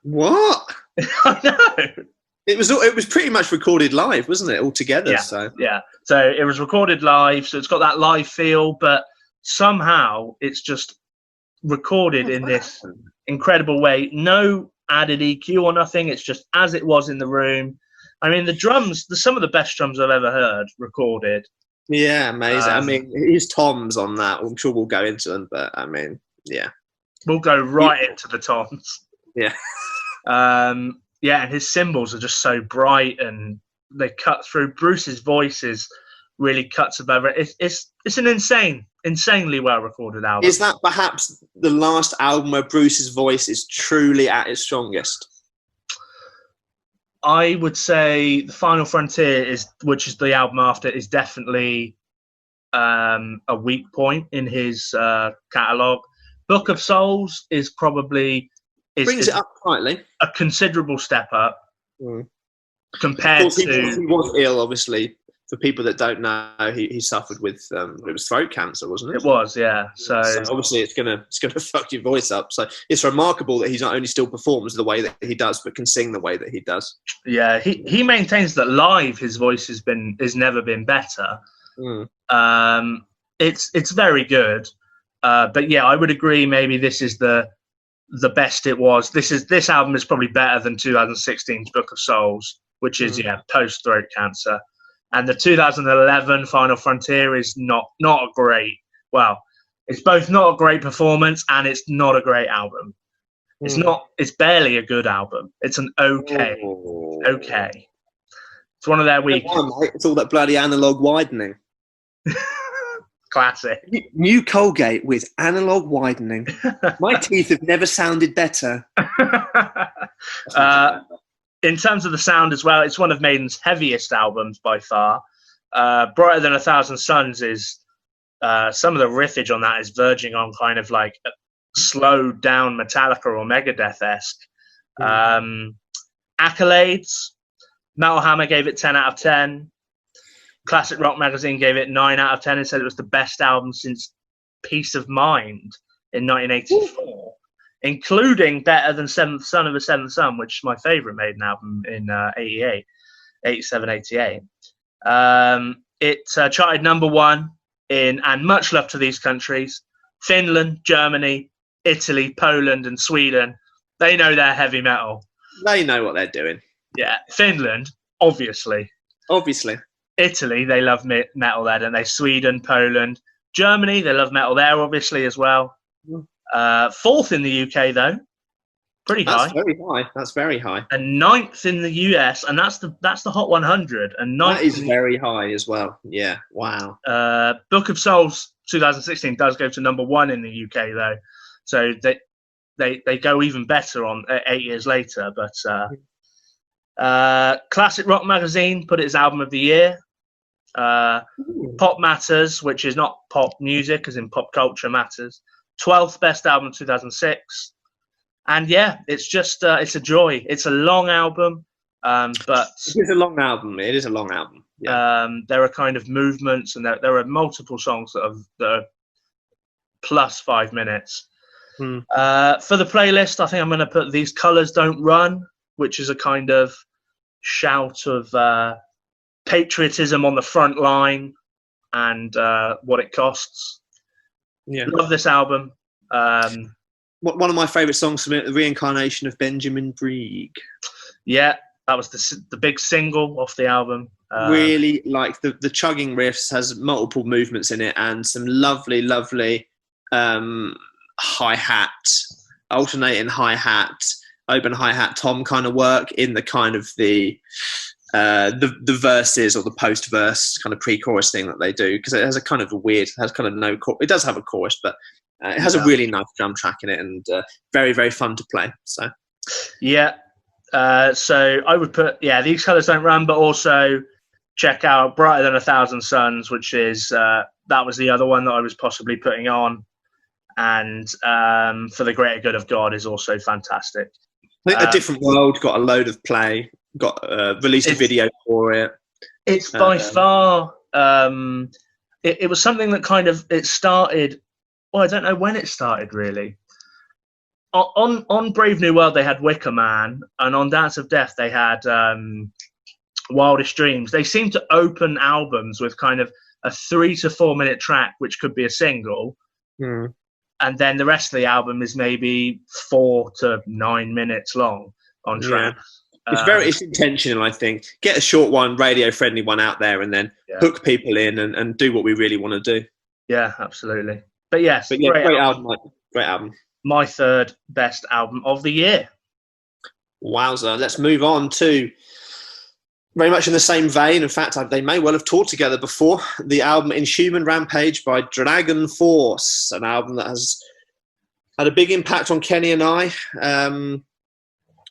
What? I know. It was pretty much recorded live, wasn't it, all together? Yeah. So it was recorded live, so it's got that live feel, but somehow it's just recorded in this incredible way. No added EQ or nothing. It's just as it was in the room. I mean, the drums, some of the best drums I've ever heard recorded. Yeah, amazing. I mean, his toms on that. I'm sure we'll go into them, but I mean, yeah. We'll go right into the toms. Yeah. Yeah, and his cymbals are just so bright and they cut through. Bruce's voice really cuts above it. It's an insanely well recorded album. Is that perhaps the last album where Bruce's voice is truly at its strongest? I would say The Final Frontier, which is the album after, is definitely a weak point in his catalogue. Book of Souls is probably brings it up slightly, a considerable step up compared to. He was ill, obviously. For people that don't know, he suffered with it was throat cancer, wasn't it? It was, yeah. So obviously, it's gonna fuck your voice up. So it's remarkable that he's not only still performs the way that he does, but can sing the way that he does. Yeah, he maintains that live his voice has never been better. It's very good, but yeah, I would agree. Maybe this is the best it was. This album is probably better than 2016's Book of Souls, which is post throat cancer. And the 2011 Final Frontier is not a great. Well, it's both not a great performance and it's not a great album. It's not. It's barely a good album. It's an okay. It's one of their weak. It's all that bloody analog widening. Classic. New Colgate with analog widening. My teeth have never sounded better. In terms of the sound as well, it's one of Maiden's heaviest albums by far. Brighter Than a Thousand Suns is some of the riffage on that is verging on kind of like slowed down Metallica or Megadeth-esque. Accolades, Metal Hammer gave it 10 out of 10. Classic Rock Magazine gave it 9 out of 10 and said it was the best album since Peace of Mind in 1984, including Better Than Seventh Son of a Seventh Son, which is my favourite Maiden album in 87, 88. It charted number 1 in, and much love to these countries, Finland, Germany, Italy, Poland, and Sweden. They know their heavy metal. They know what they're doing. Yeah, Finland, obviously. Italy, they love metal there, don't they? Sweden, Poland. Germany, they love metal there, obviously, as well. 4th in the UK, though. Pretty high. That's very high. And 9th in the US, and that's the Hot 100. And 9th that is very high as well. Yeah, wow. Book of Souls 2016 does go to number 1 in the UK, though. So they go even better on 8 years later. But Classic Rock Magazine put it as Album of the Year. Pop Matters, which is not pop music, as in pop culture matters, 12th best album 2006. And yeah, it's just it's a joy. It's a long album, but it is a long album. Yeah. There are kind of movements, and there are multiple songs that are plus 5 minutes. For the playlist, I think I'm going to put These Colours Don't Run, which is a kind of shout of patriotism on the front line and what it costs. Yeah, love this album. One of my favourite songs from it, The Reincarnation of Benjamin Brieg. Yeah, that was the big single off the album. Really like the chugging riffs, has multiple movements in it and some lovely hi-hat, alternating hi-hat, open hi-hat tom kind of work in the kind of the verses or the post-verse kind of pre-chorus thing that they do, because it has a kind of it has kind of no chorus. It does have a chorus, but it has a really nice drum track in it, and very, very fun to play. So yeah, so I would put These Colours Don't Run, but also check out Brighter Than a Thousand Suns, which is that was the other one that I was possibly putting on, and For the Greater Good of God is also fantastic. I think A Different World got a load of play, got released a video for it. It's by far it was something that kind of it started. Well, I don't know when it started really. On Brave New World they had Wicker Man, and on Dance of Death they had Wildest Dreams. They seem to open albums with kind of a 3 to 4 minute track, which could be a single, and then the rest of the album is maybe 4 to 9 minutes long on tracks. It's intentional, I think. Get a short one, radio friendly one out there, and then hook people in and do what we really want to do. Yeah, absolutely. But yes, great album. Great album. My 3rd best album of the year. Wowza. Let's move on to, very much in the same vein, in fact, they may well have toured together before, the album Inhuman Rampage by Dragonforce, an album that has had a big impact on Kenny and I.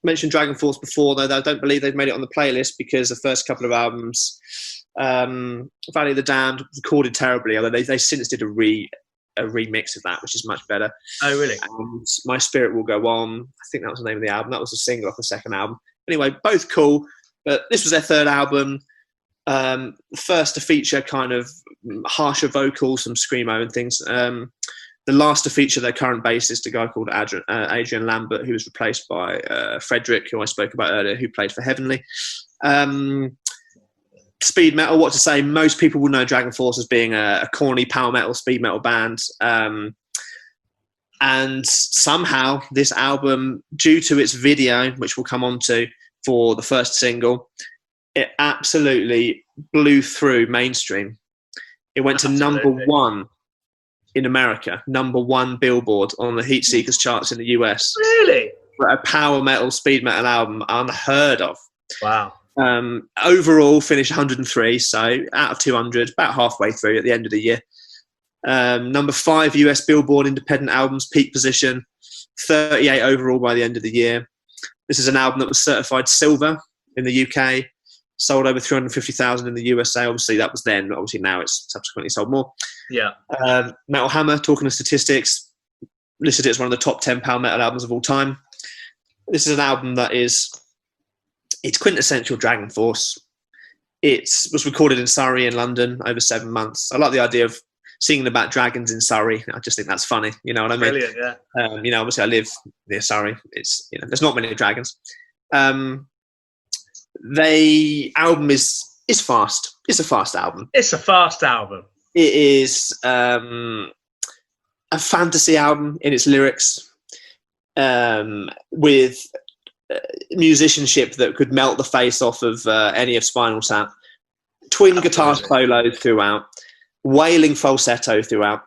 Mentioned Dragonforce before, though I don't believe they've made it on the playlist because the first couple of albums, Valley of the Damned, recorded terribly, although they since did a remix of that, which is much better. Oh, really? And My Spirit Will Go On, I think that was the name of the album. That was a single off the second album. Anyway, both cool, but this was their 3rd album. First to feature kind of harsher vocals, some screamo and things. The last to feature their current bassist, a guy called Adrian Lambert, who was replaced by Frederick, who I spoke about earlier, who played for Heavenly. Speed metal, what to say? Most people will know Dragonforce as being a corny power metal, speed metal band. And somehow this album, due to its video, which we'll come on to for the first single, it absolutely blew through mainstream. It went to number 1 in America, number 1 Billboard on the Heat Seekers charts in the US. Really? For a power metal, speed metal album, unheard of. Wow. Overall, finished 103, so out of 200, about halfway through at the end of the year. Number 5 US Billboard Independent Albums, peak position, 38 overall by the end of the year. This is an album that was certified silver in the UK, sold over 350,000 in the USA. Obviously, that was then. Obviously, now it's subsequently sold more. Yeah. Metal Hammer, talking of statistics, listed it as one of the top 10 power metal albums of all time. This is an album that it's quintessential Dragonforce. It was recorded in Surrey in London over 7 months. I like the idea of singing about dragons in Surrey. I just think that's funny. You know what I mean? Brilliant, yeah. Obviously I live near Surrey. It's, there's not many dragons. The album is fast. It's a fast album. It's a fast album. It is a fantasy album in its lyrics, with musicianship that could melt the face off of any of Spinal Tap. Twin guitar solos throughout, wailing falsetto throughout,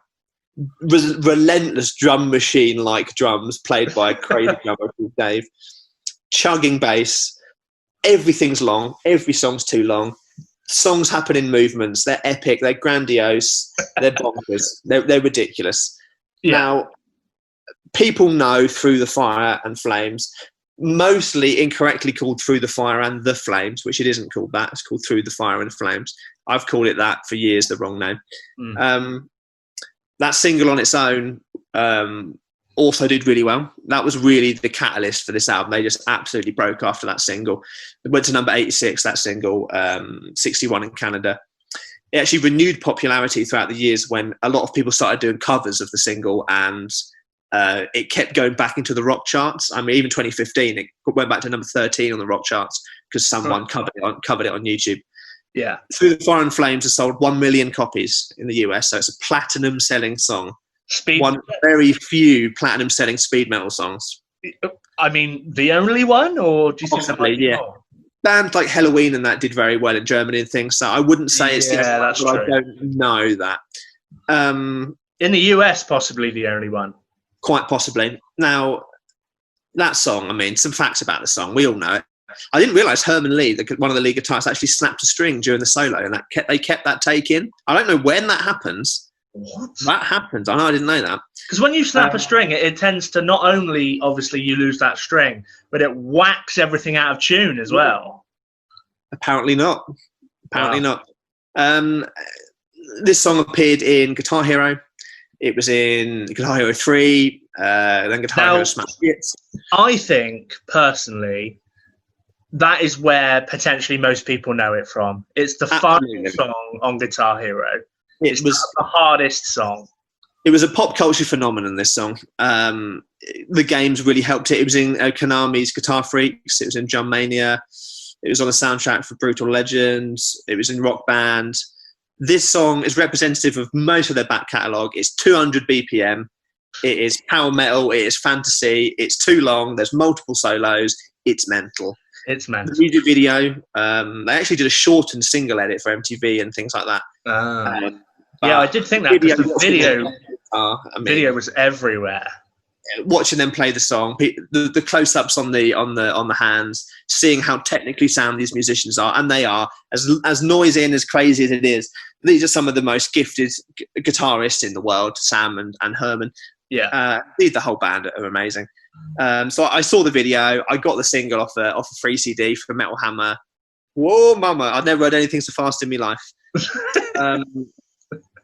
relentless drum machine-like drums played by a crazy drummer called Dave, chugging bass. Everything's long. Every song's too long. Songs happen in movements. They're epic. They're grandiose. They're bonkers. They're ridiculous. Yeah. Now, people know Through the Fire and Flames, mostly incorrectly called Through the Fire and the Flames, which it isn't called that. It's called Through the Fire and Flames. I've called it that for years, the wrong name. That single on its own also did really well. That was really the catalyst for this album. They just absolutely broke after that single. It went to number 86, that single, 61 in Canada. It actually renewed popularity throughout the years when a lot of people started doing covers of the single, and it kept going back into the rock charts. I mean, even 2015, it went back to number 13 on the rock charts because someone covered it on YouTube. Yeah. Through the Fire and Flames has sold 1 million copies in the US, so it's a platinum-selling song. One of very few platinum-selling speed metal songs. I mean, the only one, or do you think possibly? Yeah. More? Bands like Halloween and that did very well in Germany and things. So I wouldn't say it's the only one, but I don't know that. In the US, possibly the only one. Quite possibly. Now, that song, I mean, some facts about the song. We all know it. I didn't realise Herman Lee, one of the lead guitarists, actually snapped a string during the solo, and they kept that take in. I don't know when that happens. What? That happens. I know, I didn't know that. Because when you snap a string, it tends to not only, obviously, you lose that string, but it whacks everything out of tune as well. Apparently not. Apparently not. This song appeared in Guitar Hero. It was in Guitar Hero 3, then Guitar Hero Smash Hits. I think, personally, that is where potentially most people know it from. It's the fastest song on Guitar Hero. It was the hardest song. It was a pop culture phenomenon, this song. The games really helped it. It was in Konami's Guitar Freaks. It was in Drum Mania. It was on the soundtrack for Brutal Legends. It was in Rock Band. This song is representative of most of their back catalogue. It's 200 BPM. It is power metal. It is fantasy. It's too long. There's multiple solos. It's mental. It's mental. The music video, they actually did a shortened single edit for MTV and things like that. Yeah, I did think that because the video was everywhere. Watching them play the song, the close-ups on the hands, seeing how technically sound these musicians are, and they are as noisy and as crazy as it is. These are some of the most gifted guitarists in the world, Sam and Herman. Yeah, the whole band are amazing. So I saw the video. I got the single off a free CD from Metal Hammer. Whoa, mama! I've never heard anything so fast in my life.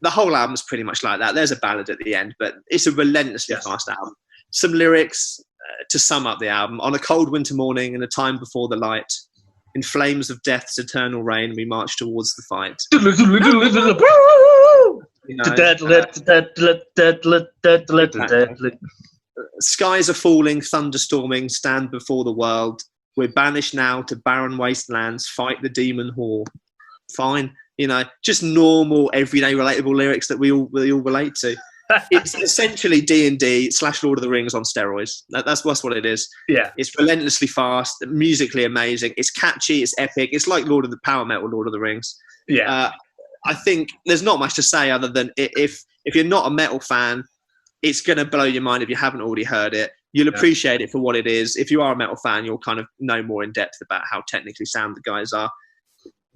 The whole album's pretty much like that. There's a ballad at the end, but it's a relentlessly fast album. Some lyrics to sum up the album. On a cold winter morning in a time before the light, in flames of death's eternal rain, we march towards the fight. Skies are falling, thunderstorming, stand before the world. We're banished now to barren wastelands, fight the demon whore. Fine. Just normal, everyday, relatable lyrics that we all relate to. It's essentially D&D / Lord of the Rings on steroids. That's what it is. Yeah. It's relentlessly fast, musically amazing. It's catchy. It's epic. It's like power metal Lord of the Rings. Yeah. I think there's not much to say other than if you're not a metal fan, it's going to blow your mind if you haven't already heard it. You'll appreciate it for what it is. If you are a metal fan, you'll kind of know more in depth about how technically sound the guys are.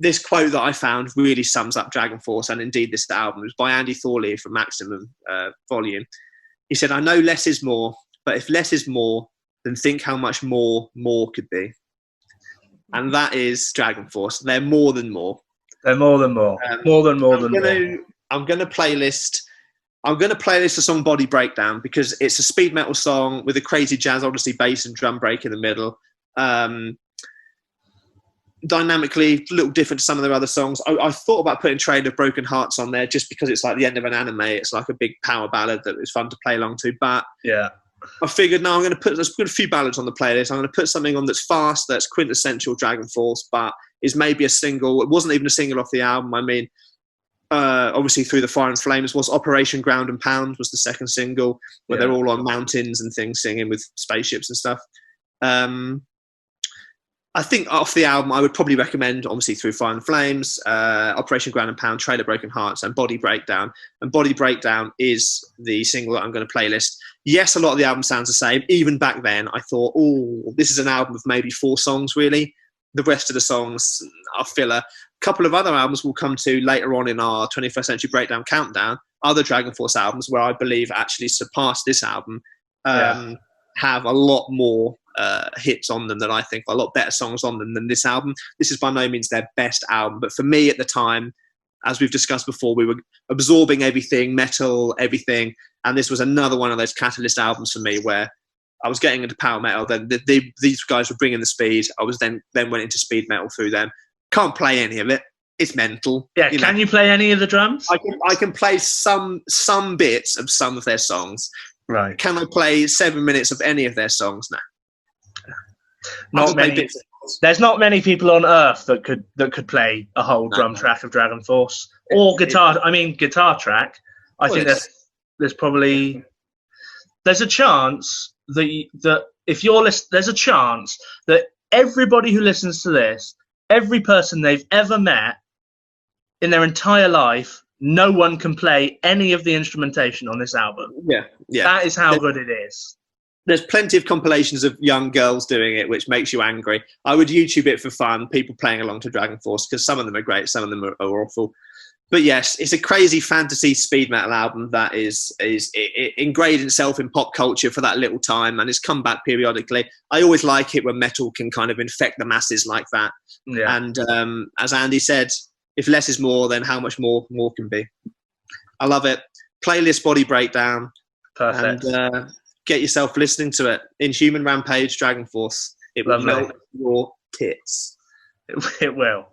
This quote that I found really sums up Dragonforce and indeed this album. It was by Andy Thorley from Maximum Volume. He said, "I know less is more, but if less is more, then think how much more could be." and that is Dragonforce. They're more than more. They're more than more. More than more. I'm going to playlist a song Body Breakdown because it's a speed metal song with a crazy jazz, obviously bass and drum break in the middle. Dynamically, a little different to some of their other songs. I thought about putting Train of Broken Hearts on there just because it's like the end of an anime. It's like a big power ballad that is fun to play along to. But yeah, I figured, no, let's put a few ballads on the playlist. I'm going to put something on that's fast, that's quintessential Dragonforce, but is maybe a single. It wasn't even a single off the album. I mean, obviously Through the Fire and Flames was Operation Ground and Pound was the second single, where they're all on mountains and things singing with spaceships and stuff. I think off the album, I would probably recommend, obviously, Through Fire and Flames, Operation Ground and Pound, Trailer Broken Hearts, and Body Breakdown. And Body Breakdown is the single that I'm going to playlist. Yes, a lot of the album sounds the same. Even back then, I thought, this is an album of maybe 4 songs, really. The rest of the songs are filler. A couple of other albums we'll come to later on in our 21st Century Breakdown countdown, other Dragonforce albums where I believe actually surpassed this album, have a lot more hits on them than I think, a lot better songs on them than this album. This is by no means their best album, but for me at the time, as we've discussed before, we were absorbing everything, metal, everything, and this was another one of those catalyst albums for me where I was getting into power metal, then these guys were bringing the speed. I was then went into speed metal through them. Can't play any of it. It's mental. Yeah, can you play any of the drums? I can play some bits of some of their songs. Right. Can I play 7 minutes of any of their songs now? Not many. There's not many people on Earth that could play a whole drum track of Dragonforce or guitar track. I think there's probably a chance that if you're there's a chance that everybody who listens to this, every person they've ever met in their entire life, no one can play any of the instrumentation on this album. Yeah. That is how good it is. There's plenty of compilations of young girls doing it, which makes you angry. I would YouTube it for fun, people playing along to Dragonforce, because some of them are great, some of them are awful. But yes, it's a crazy fantasy speed metal album that is ingrained itself in pop culture for that little time and has come back periodically. I always like it when metal can kind of infect the masses like that. Yeah. And as Andy said, if less is more, then how much more can be. I love it. Playlist Body Breakdown. Perfect. And get yourself listening to it. Inhuman Rampage, Dragonforce. It will melt your tits. It will.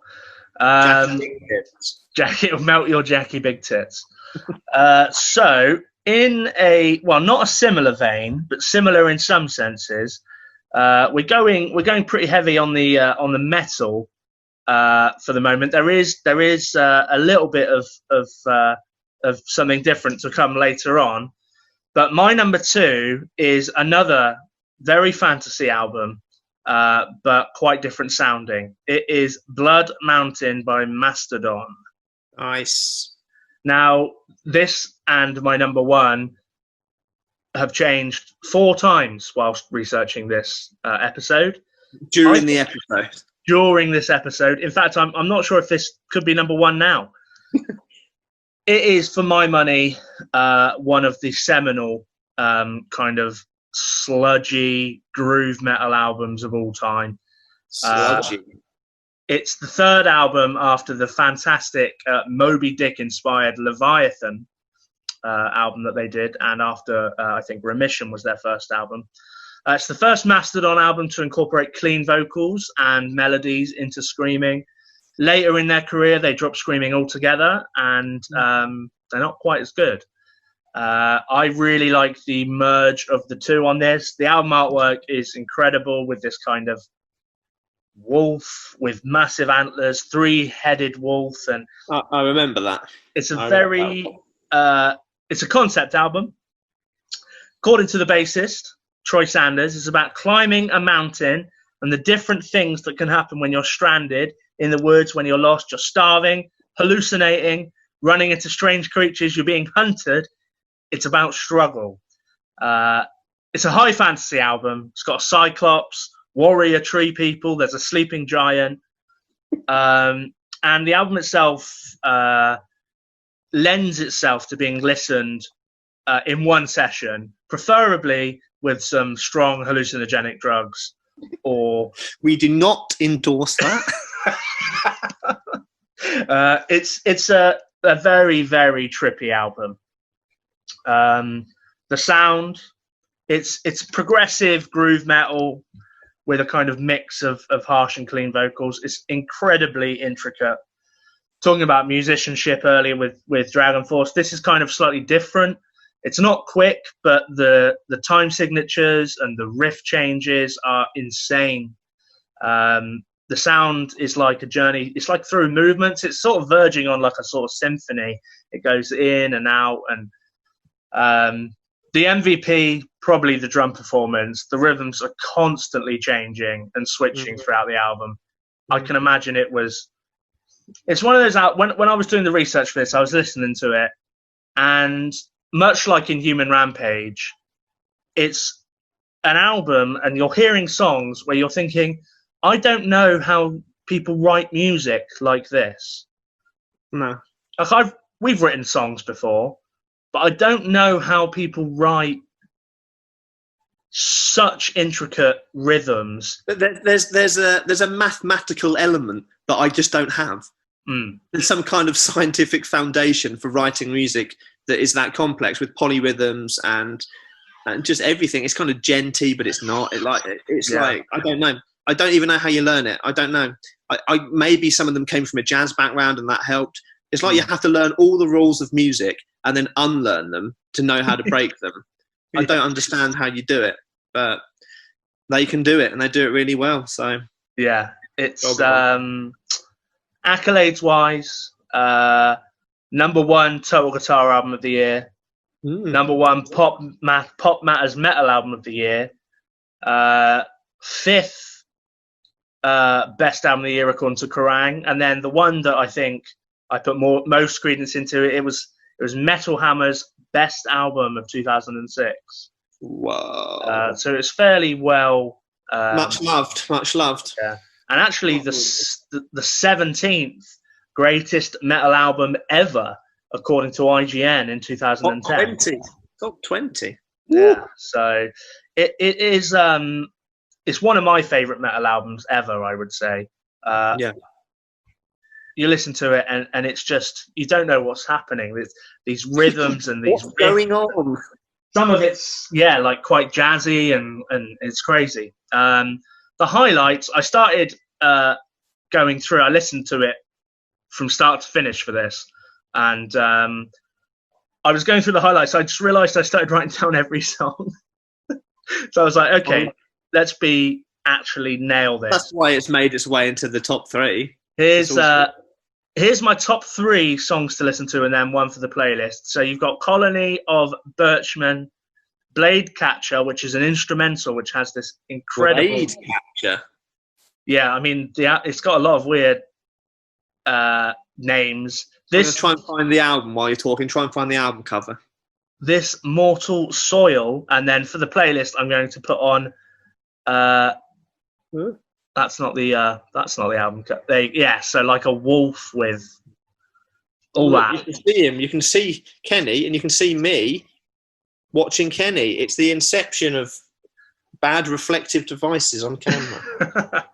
It will melt your Jackie Big Tits. So, in not a similar vein, but similar in some senses, we're going pretty heavy on the metal for the moment. There is a little bit of something different to come later on. But my number 2 is another very fantasy album, but quite different sounding. It is Blood Mountain by Mastodon. Nice. Now, this and my number 1 have changed 4 times whilst researching this episode. During this episode. In fact, I'm not sure if this could be number 1 now. It is, for my money, one of the seminal kind of sludgy groove metal albums of all time. Sludgy. It's the 3rd album after the fantastic Moby Dick-inspired Leviathan album that they did, and after, I think, Remission was their first album. It's the first Mastodon album to incorporate clean vocals and melodies into screaming. Later in their career, they dropped screaming altogether, and they're not quite as good. I really like the merge of the 2 on this. The album artwork is incredible with this kind of wolf with massive antlers, 3-headed wolf, and I remember that. It's it's a concept album. According to the bassist Troy Sanders, it's about climbing a mountain and the different things that can happen when you're stranded in the woods, when you're lost, you're starving, hallucinating, running into strange creatures, you're being hunted. It's about struggle. It's a high fantasy album. It's got a cyclops, warrior tree people, there's a sleeping giant. And the album itself lends itself to being listened in one session, preferably with some strong hallucinogenic drugs or we do not endorse that. It's a very, very trippy album. The sound, it's progressive groove metal with a kind of mix of harsh and clean vocals. It's incredibly intricate. Talking about musicianship earlier with Dragonforce, this is kind of slightly different. It's not quick, but the time signatures and the riff changes are insane. The sound is like a journey. It's like through movements. It's sort of verging on like a sort of symphony. It goes in and out. And the MVP, probably the drum performance. The rhythms are constantly changing and switching throughout the album. I can imagine it's one of those when I was doing the research for this, I was listening to it, and much like in Human Rampage, it's an album and you're hearing songs where you're thinking, I don't know how people write music like this. No. Like we've written songs before, but I don't know how people write such intricate rhythms. But there's a mathematical element that I just don't have. There's some kind of scientific foundation for writing music that is that complex with polyrhythms and just everything. It's kind of genty, but it's not. Like I don't know. I don't even know how you learn it. I don't know. I maybe some of them came from a jazz background and that helped. It's like you have to learn all the rules of music and then unlearn them to know how to break them. I don't understand how you do it, but they can do it and they do it really well. So yeah, it's accolades wise, number one total guitar album of the year, number one pop matters metal album of the year, fifth best album of the year according to Kerrang, and then the one that I think I put most credence into it was Metal Hammer's best album of 2006. Wow! So it's fairly well much loved. Yeah. And actually, the 17th greatest metal album ever, according to IGN in 2010. Top 20. Yeah. So it is. It's one of my favorite metal albums ever, I would say. Yeah. You listen to it, and it's just you don't know what's happening. There's these rhythms and these what's going on. Some of it's like quite jazzy and it's crazy. The highlights, I started going through. I listened to it from start to finish for this, and I was going through the highlights. I just realised I started writing down every song. So I was like, okay, let's actually nail this. That's why it's made its way into the top 3. Here's my top 3 songs to listen to, and then one for the playlist. So you've got Colony of Birchman, Blade Catcher, which is an instrumental, which has this incredible... Blade Catcher? Yeah, I mean, it's got a lot of weird names. I'm going to try and find the album while you're talking. Try and find the album cover. This Mortal Soil, and then for the playlist, I'm going to put on... That's not the album cover. So like a wolf with all that. You can see him. You can see Kenny, and you can see me watching Kenny. It's the inception of bad reflective devices on camera.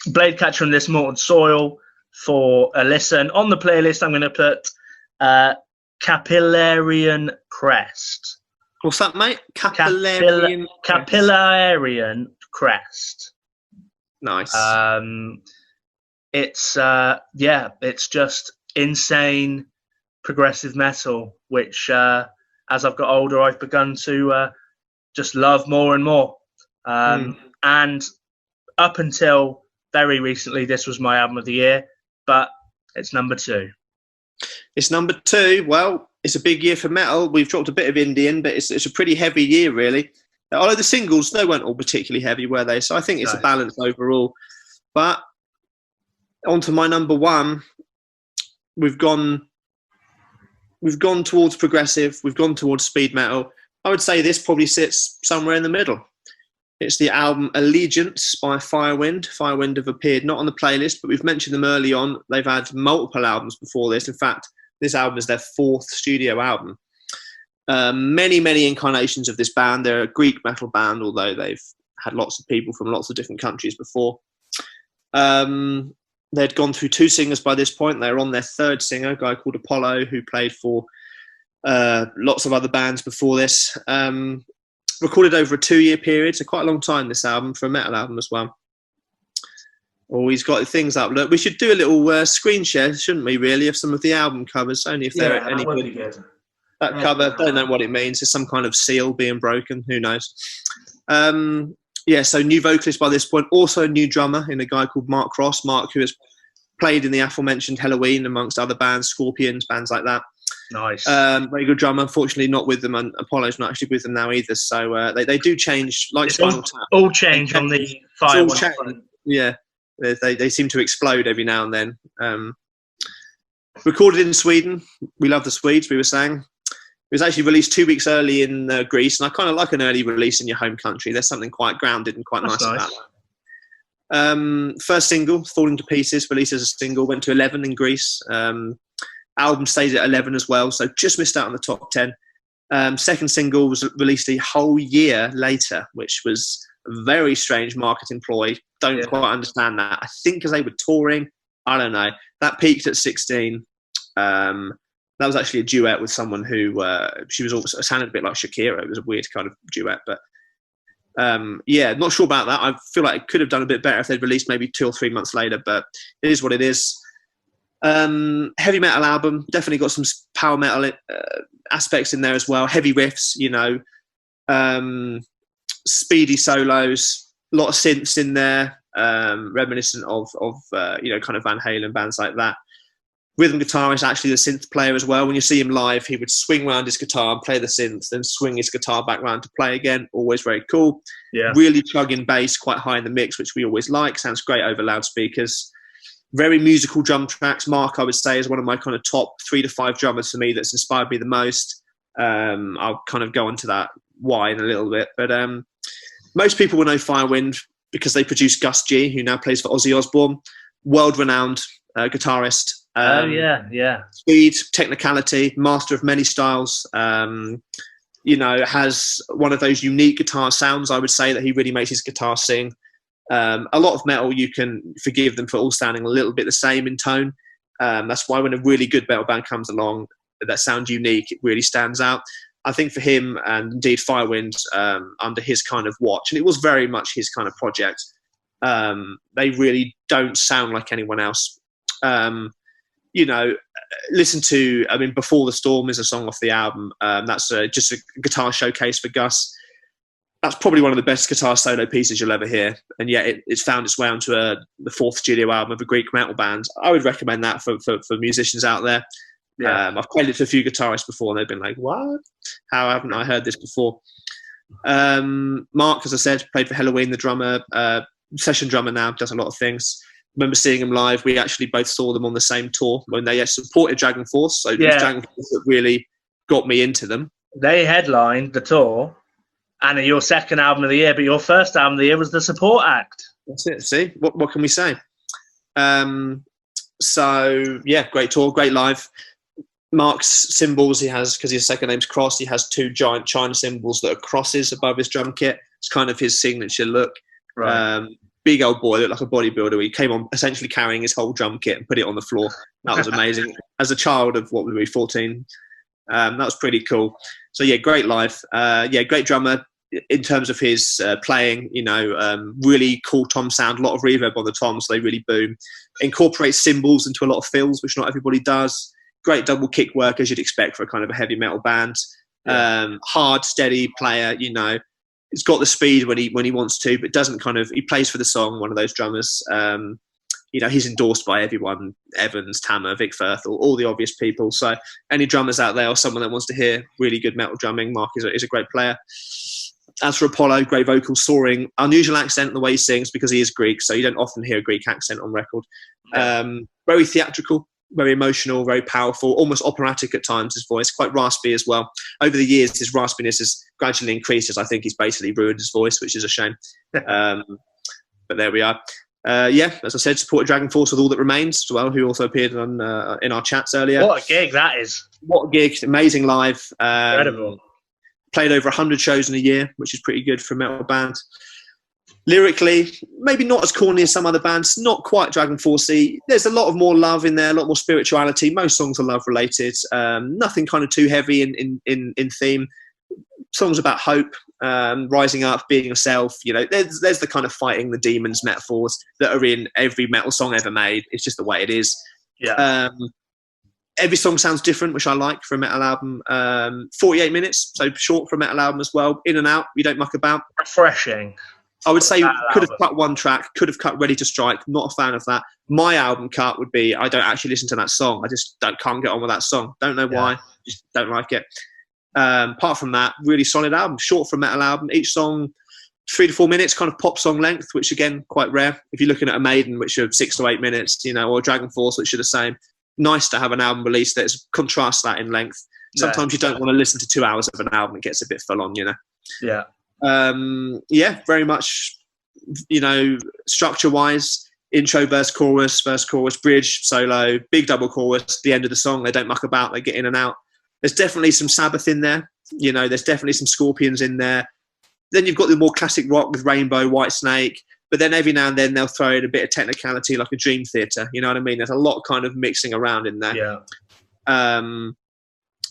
Blade Catcher and This Mortal Soil for a listen. On the playlist, I'm going to put Capillarian Crest. What's that, mate? Capillarian Crest. Nice. It's just insane progressive metal, which as I've got older, I've begun to just love more and more. And up until very recently, this was my album of the year, but it's number 2. It's number 2. Well, it's a big year for metal. We've dropped a bit of Indian, but it's a pretty heavy year, really. Although the singles, they weren't all particularly heavy, were they? So I think it's a balance overall. But on to my number 1. We've gone towards progressive. We've gone towards speed metal. I would say this probably sits somewhere in the middle. It's the album Allegiance by Firewind. Firewind have appeared not on the playlist, but we've mentioned them early on. They've had multiple albums before this. In fact, this album is their 4th studio album. Many incarnations of this band. They're a Greek metal band, although they've had lots of people from lots of different countries before. They'd gone through 2 singers by this point. They were on their 3rd singer, a guy called Apollo, who played for lots of other bands before this. Recorded over a 2-year period, so quite a long time, this album, for a metal album as well. Oh, he's got things up. Look, we should do a little screen share, shouldn't we, really, of some of the album covers, only if they're any good. That cover, don't know what it means. It's some kind of seal being broken. Who knows? So new vocalist by this point. Also a new drummer in a guy called Mark Cross. Mark, who has played in the aforementioned Halloween, amongst other bands, Scorpions, bands like that. Nice. Very good drummer. Unfortunately, not with them, and Apollo's not actually with them now either. So they do change, like Spinal Tap. All change on the fire one. Yeah, they seem to explode every now and then. Recorded in Sweden. We love the Swedes, we were saying. It was actually released 2 weeks early in Greece, and I kind of like an early release in your home country. There's something quite grounded and quite nice about that. First single, Falling to Pieces, released as a single, went to 11 in Greece. Album stays at 11 as well, so just missed out on the top 10. Second single was released a whole year later, which was a very strange marketing ploy. Don't quite understand that. I think because they were touring, I don't know. That peaked at 16. That was actually a duet with someone who she was also sounded a bit like Shakira. It was a weird kind of duet, but not sure about that. I feel like it could have done a bit better if they'd released maybe 2 or 3 months later, but it is what it is. Heavy metal album, definitely got some power metal aspects in there as well. Heavy riffs, speedy solos, a lot of synths in there, reminiscent of kind of Van Halen, bands like that. Rhythm guitarist, actually the synth player as well. When you see him live, he would swing around his guitar and play the synth, then swing his guitar back round to play again. Always very cool. Yeah. Really chugging bass, quite high in the mix, which we always like. Sounds great over loudspeakers. Very musical drum tracks. Mark, I would say, is one of my kind of top 3 to 5 drummers for me that's inspired me the most. I'll kind of go on to that why in a little bit. But most people will know Firewind because they produced Gus G, who now plays for Ozzy Osbourne. World-renowned guitarist. Speed, technicality, master of many styles. Has one of those unique guitar sounds, I would say, that he really makes his guitar sing. A lot of metal, you can forgive them for all sounding a little bit the same in tone. That's why when a really good metal band comes along that sounds unique, it really stands out. I think for him, and indeed Firewind, under his kind of watch, and it was very much his kind of project, they really don't sound like anyone else. Listen to, Before the Storm is a song off the album. That's just a guitar showcase for Gus. That's probably one of the best guitar solo pieces you'll ever hear. And yet it's found its way onto the 4th studio album of a Greek metal band. I would recommend that for musicians out there. Yeah. I've played it to a few guitarists before and they've been like, what? How haven't I heard this before? Mark, as I said, played for Halloween, the drummer, session drummer now, does a lot of things. Remember seeing them live. We actually both saw them on the same tour when they supported Dragonforce. So it was Dragonforce that really got me into them. They headlined the tour, and your second album of the year, but your first album of the year was the support act. That's it. See, what can we say? Great tour, great live. Mark's symbols he has, because his second name's Cross, he has 2 giant China symbols that are crosses above his drum kit. It's kind of his signature look. Right. Big old boy, looked like a bodybuilder. He came on essentially carrying his whole drum kit and put it on the floor. That was amazing. As a child of, 14? That was pretty cool. So yeah, great live. Great drummer in terms of his playing, really cool tom sound, a lot of reverb on the toms, so they really boom. Incorporates cymbals into a lot of fills, which not everybody does. Great double kick work, as you'd expect for a kind of a heavy metal band. Hard, steady player, He's got the speed when he wants to, but doesn't he plays for the song, one of those drummers. He's endorsed by everyone, Evans, Tammer, Vic Firth, all the obvious people. So any drummers out there or someone that wants to hear really good metal drumming, Mark is a great player. As for Apollo, great vocal, soaring, unusual accent in the way he sings because he is Greek, so you don't often hear a Greek accent on record. Very theatrical, very emotional, very powerful, almost operatic at times, his voice, quite raspy as well. Over the years, his raspiness has gradually increased as I think he's basically ruined his voice, which is a shame. But there we are. As I said, supported Dragonforce with All That Remains as well, who also appeared on in our chats earlier. What a gig that is. What a gig. Amazing live. Incredible. Played over 100 shows in a year, which is pretty good for a metal band. Lyrically, maybe not as corny as some other bands, not quite Dragonforce-y. There's a lot of more love in there, a lot more spirituality. Most songs are love related. Nothing kind of too heavy in theme. Songs about hope, rising up, being yourself. You know, there's the kind of fighting the demons metaphors that are in every metal song ever made. It's just the way it is. Yeah. Every song sounds different, which I like for a metal album. 48 minutes, so short for a metal album as well. In and out, you don't muck about. Refreshing. I would say could have cut one track, could have cut Ready to Strike. Not a fan of that. My album cut would be I don't actually listen to that song. I just can't get on with that song. Don't know why. Just don't like it. Apart from that, really solid album. Short for a metal album. Each song 3 to 4 minutes, kind of pop song length, which again quite rare. If you're looking at a Maiden, which are 6 to 8 minutes, you know, or Dragonforce, which are the same. Nice to have an album release that contrasts that in length. Sometimes you don't want to listen to 2 hours of an album. It gets a bit full on, you know. Yeah. Very much, you know, structure wise, intro, verse, chorus, bridge, solo, big double chorus, the end of the song. They don't muck about, they get in and out. There's definitely some Sabbath in there, you know, there's definitely some Scorpions in there. Then you've got the more classic rock with Rainbow, Whitesnake, but then every now and then they'll throw in a bit of technicality like a Dream Theater, you know what I mean? There's a lot kind of mixing around in there. Yeah.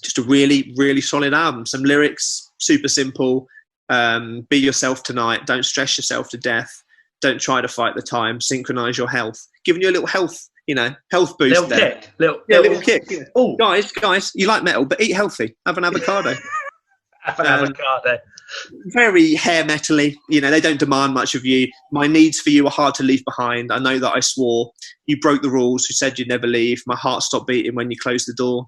Just a really, really solid album. Some lyrics, super simple. Be yourself tonight. Don't stress yourself to death. Don't try to fight the time. Synchronize your health. Giving you a little health, you know, health boost little there. Kick. Little kick. Yeah. Oh, guys, you like metal, but eat healthy. Have an avocado. Have an avocado. Very hair metally. You know, they don't demand much of you. My needs for you are hard to leave behind. I know that I swore. You broke the rules. You said you'd never leave. My heart stopped beating when you closed the door.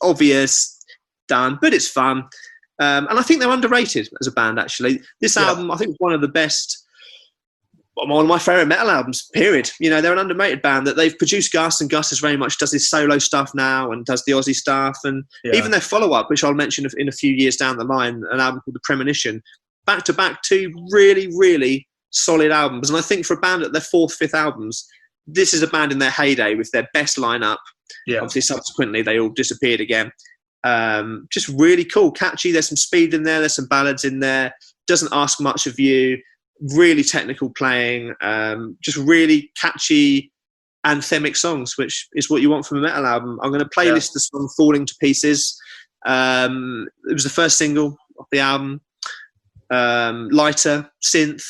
Obvious, done, but it's fun. And I think they're underrated as a band, actually. This album, I think, is one of the best, one of my favourite metal albums, period. You know, they're an underrated band that they've produced Gus, and Gus is very much does his solo stuff now and does the Aussie stuff. And even their follow-up, which I'll mention in a few years down the line, an album called The Premonition, back-to-back 2 really, really solid albums. And I think for a band at their 4th, 5th albums, this is a band in their heyday with their best lineup. Yeah. Obviously, subsequently, they all disappeared again. Just really cool, catchy. There's some speed in there. There's some ballads in there. Doesn't ask much of you. Really technical playing. Just really catchy, anthemic songs, which is what you want from a metal album. I'm going to playlist the song "Falling to Pieces." It was the first single of the album. Lighter synth,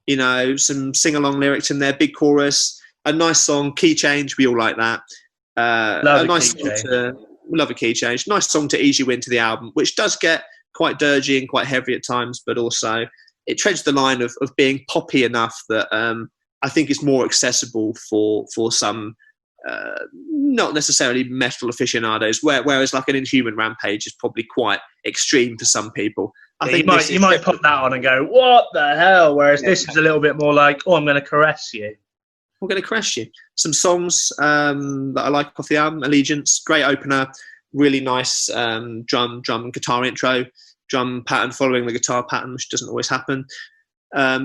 you know, some sing-along lyrics in there. Big chorus. A nice song. Key change. We all like that. A nice song to. Love a key change. Nice song to ease you into the album, which does get quite dirgy and quite heavy at times, but also it treads the line of being poppy enough that I think it's more accessible for some not necessarily metal aficionados, whereas like an Inhuman Rampage is probably quite extreme for some people. I think you might put that on and go, what the hell? Whereas this is a little bit more like, oh, I'm going to caress you. I'm going to caress you. Some songs that I like off the album: Allegiance, great opener, really nice drum and guitar intro, drum pattern following the guitar pattern, which doesn't always happen.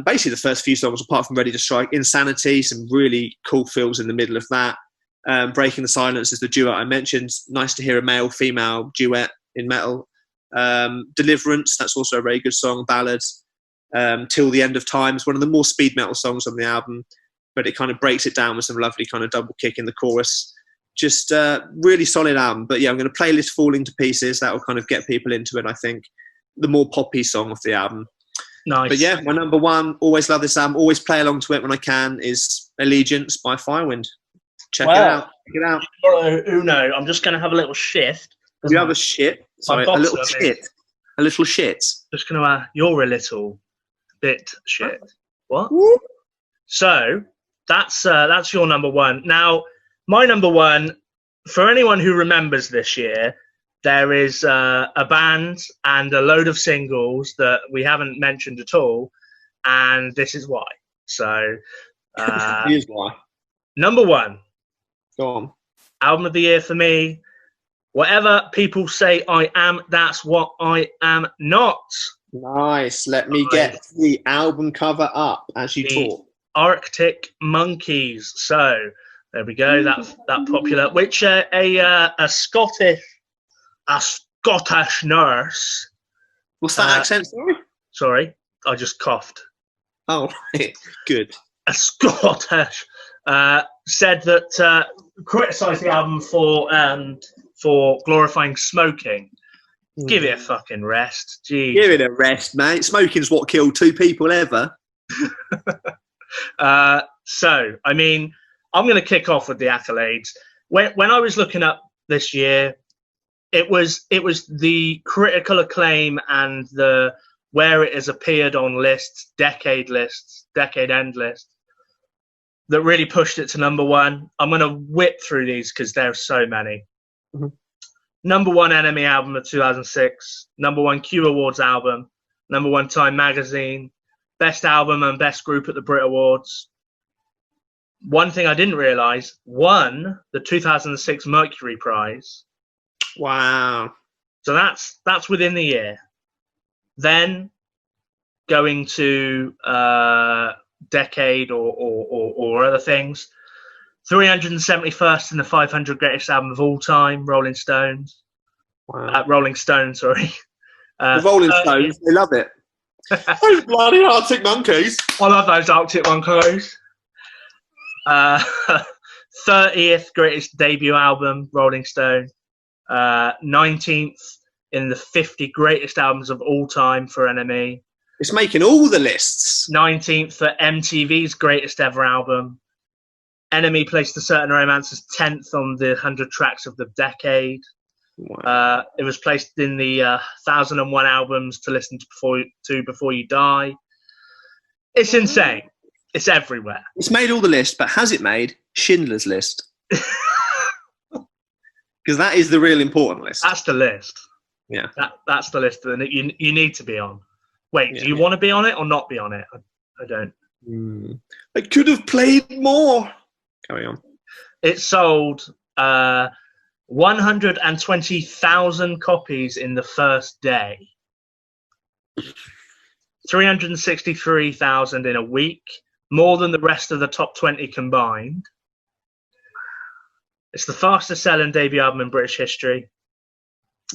Basically, the first few songs, apart from Ready to Strike, Insanity, some really cool fills in the middle of that. Breaking the Silence is the duet I mentioned. Nice to hear a male-female duet in metal. Deliverance, that's also a very good song. Ballads. Till the End of Time is one of the more speed metal songs on the album, but it kind of breaks it down with some lovely kind of double kick in the chorus. Just really solid album. But yeah, I'm going to playlist Falling to Pieces. That will kind of get people into it, I think. The more poppy song of the album. Nice. But yeah, my number one, always love this album, always play along to it when I can, is Allegiance by Firewind. Check it out. Check it out. Uno, I'm just going to have a little shift. You have a shit? Sorry, a little shit. A little shit. Just going to you're a little bit shit. What? Whoop. So that's your number one. Now, my number one, for anyone who remembers this year, there is a band and a load of singles that we haven't mentioned at all, and this is why. So, here's why. Number one. Go on. Album of the year for me. Whatever people say I am, that's what I am not. Nice. Let me get the album cover up as you talk. Arctic Monkeys. So there we go. That popular. Which a Scottish nurse. What's that accent? Sorry, I just coughed. Oh, good. A Scottish said that criticised the album for glorifying smoking. Give it a fucking rest. Jeez. Give it a rest, mate. Smoking's what killed 2 people ever. So, I mean, I'm going to kick off with the accolades. When I was looking up this year, it was the critical acclaim and the where it has appeared on lists, decade end lists, that really pushed it to number 1. I'm going to whip through these because there are so many. Mm-hmm. Number 1 Enemy album of 2006. Number 1 Q Awards album. Number 1 Time magazine. Best album and best group at the Brit Awards. One thing I didn't realise, won the 2006 Mercury Prize. Wow. So that's within the year. Then going to decade or other things. 371st in the 500 greatest album of all time, Rolling Stones. Wow. Rolling Stone, sorry. The Rolling Stones, they love it. Those bloody Arctic Monkeys. I love those Arctic Monkeys. 30th greatest debut album, Rolling Stone. 19th in the 50 greatest albums of all time for NME. It's making all the lists. 19th for MTV's greatest ever album. NME placed A Certain Romance as 10th on the 100 tracks of the decade. Wow. It was placed in the 1001 albums to listen to before you die. It's insane. It's everywhere. It's made all the lists, but has it made Schindler's List? Because that is the real important list. That's the list. Yeah. That's the list that you need to be on. Wait, do you want to be on it or not be on it? I don't. I could have played more. Carry on. It sold 120,000 copies in the first day. 363,000 in a week. More than the rest of the top 20 combined. It's the fastest selling debut album in British history.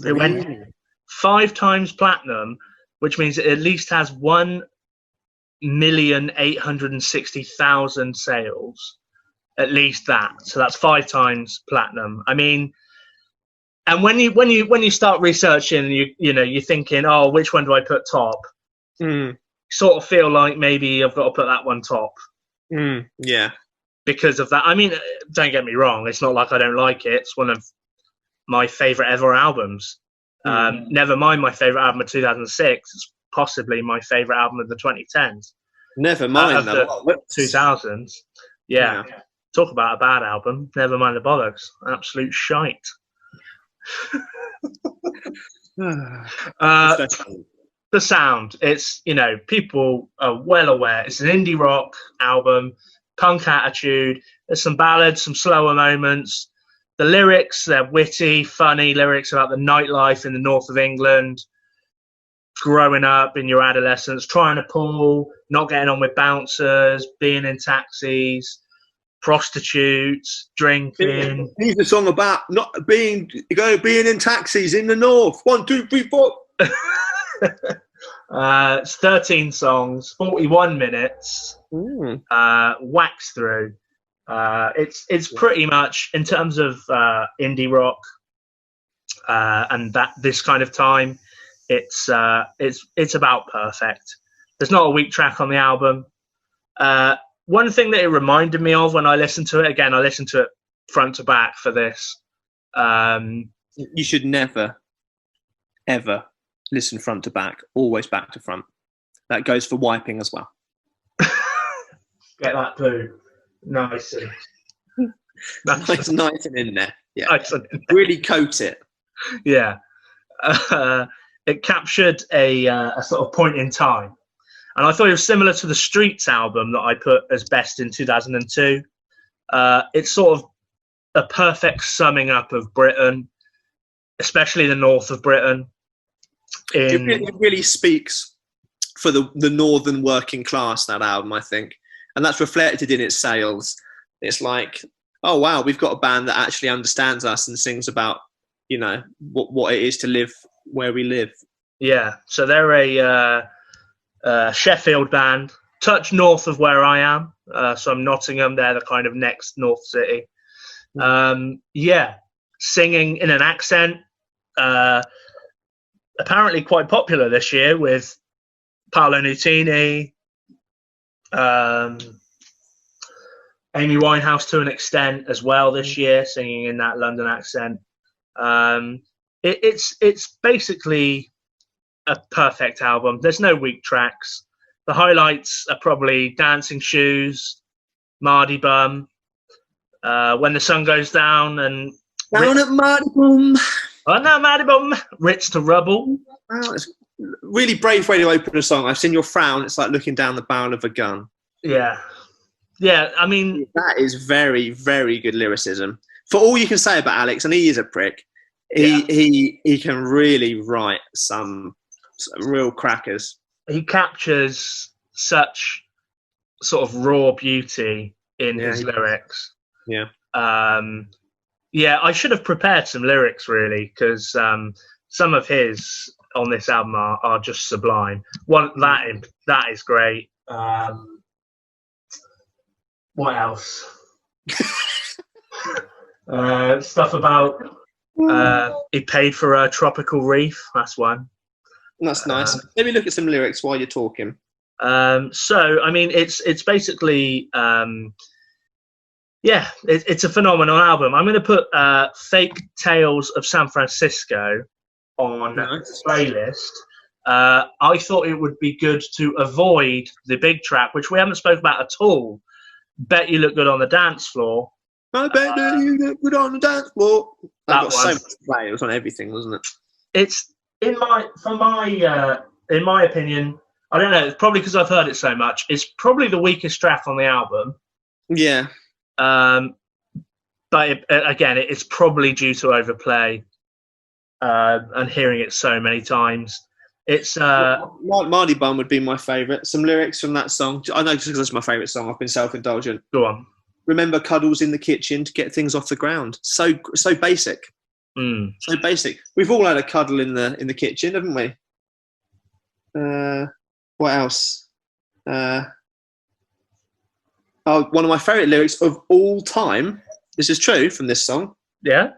It went 5 times platinum, which means it at least has 1,860,000 sales. At least that. So that's 5 times platinum. I mean, and when you start researching and you're thinking, oh, which one do I put top? Sort of feel like maybe I've got to put that one top. Yeah. Because of that. I mean, don't get me wrong. It's not like I don't like it. It's one of my favourite ever albums. Never mind my favourite album of 2006. It's possibly my favourite album of the 2010s. Never mind the 2000s. Yeah. Talk about a bad album. Never mind the bollocks. Absolute shite. The sound. It's, people are well aware. It's an indie rock album. Punk attitude. There's some ballads, some slower moments. The lyrics, they're witty, funny lyrics about the nightlife in the north of England, growing up in your adolescence, trying to pull, not getting on with bouncers, being in taxis, prostitutes, drinking. He's a song about not being in taxis in the north. 1, 2, 3, 4. It's 13 songs, 41 minutes. Wax through. It's pretty much, in terms of indie rock and this kind of time, it's about perfect. There's not a weak track on the album. One thing that it reminded me of when I listened to it, again, I listened to it front to back for this. You should never, ever listen front to back, always back to front. That goes for wiping as well. Get that poo. Nice and nice and in there. Yeah. Nice and in there. Really coat it. Yeah. It captured a sort of point in time. And I thought it was similar to the Streets album that I put as best in 2002. It's sort of a perfect summing up of Britain, especially the north of Britain. It really speaks for the northern working class, that album, I think. And that's reflected in its sales. It's like, oh, wow, we've got a band that actually understands us and sings about, what it is to live where we live. Yeah. So they're a Sheffield band. touch north of where I am. So I'm Nottingham. They're the kind of next north city. Singing in an accent. Apparently quite popular this year with Paolo Nutini, Amy Winehouse to an extent as well this year, singing in that London accent. It's basically a perfect album. There's no weak tracks. The highlights are probably Dancing Shoes, Mardy Bum, When the Sun Goes Down, and Down at Mardy Bum. Oh no, Mardy Bum, Ritz to Rubble. Wow, it's a really brave way to open a song. I've seen your frown. It's like looking down the barrel of a gun. Yeah. I mean, that is very, very good lyricism. For all you can say about Alex, and he is a prick, he can really write some real crackers. He captures such sort of raw beauty in his lyrics. Yeah. I should have prepared some lyrics really, because some of his on this album are just sublime. That is great. What else? Stuff about he paid for a tropical reef. That's one. That's nice. Let me look at some lyrics while you're talking. So I mean, it's basically it's a phenomenal album. I'm going to put Fake Tales of San Francisco on the playlist. I thought it would be good to avoid the big track, which we haven't spoken about at all. Bet You Look Good on the Dance Floor. I bet you look good on the dance floor. That got so much play. It was on everything, wasn't it? It's in my opinion. I don't know. It's probably because I've heard it so much. It's probably the weakest track on the album. Yeah. But it's probably due to overplay and hearing it so many times. It's Mardy Bum would be my favourite. Some lyrics from that song. I know just because it's my favourite song. I've been self-indulgent. Go on. Remember cuddles in the kitchen to get things off the ground. So basic. So basic. We've all had a cuddle in the kitchen, haven't we? What else? One of my favourite lyrics of all time. This is true from this song. Yeah.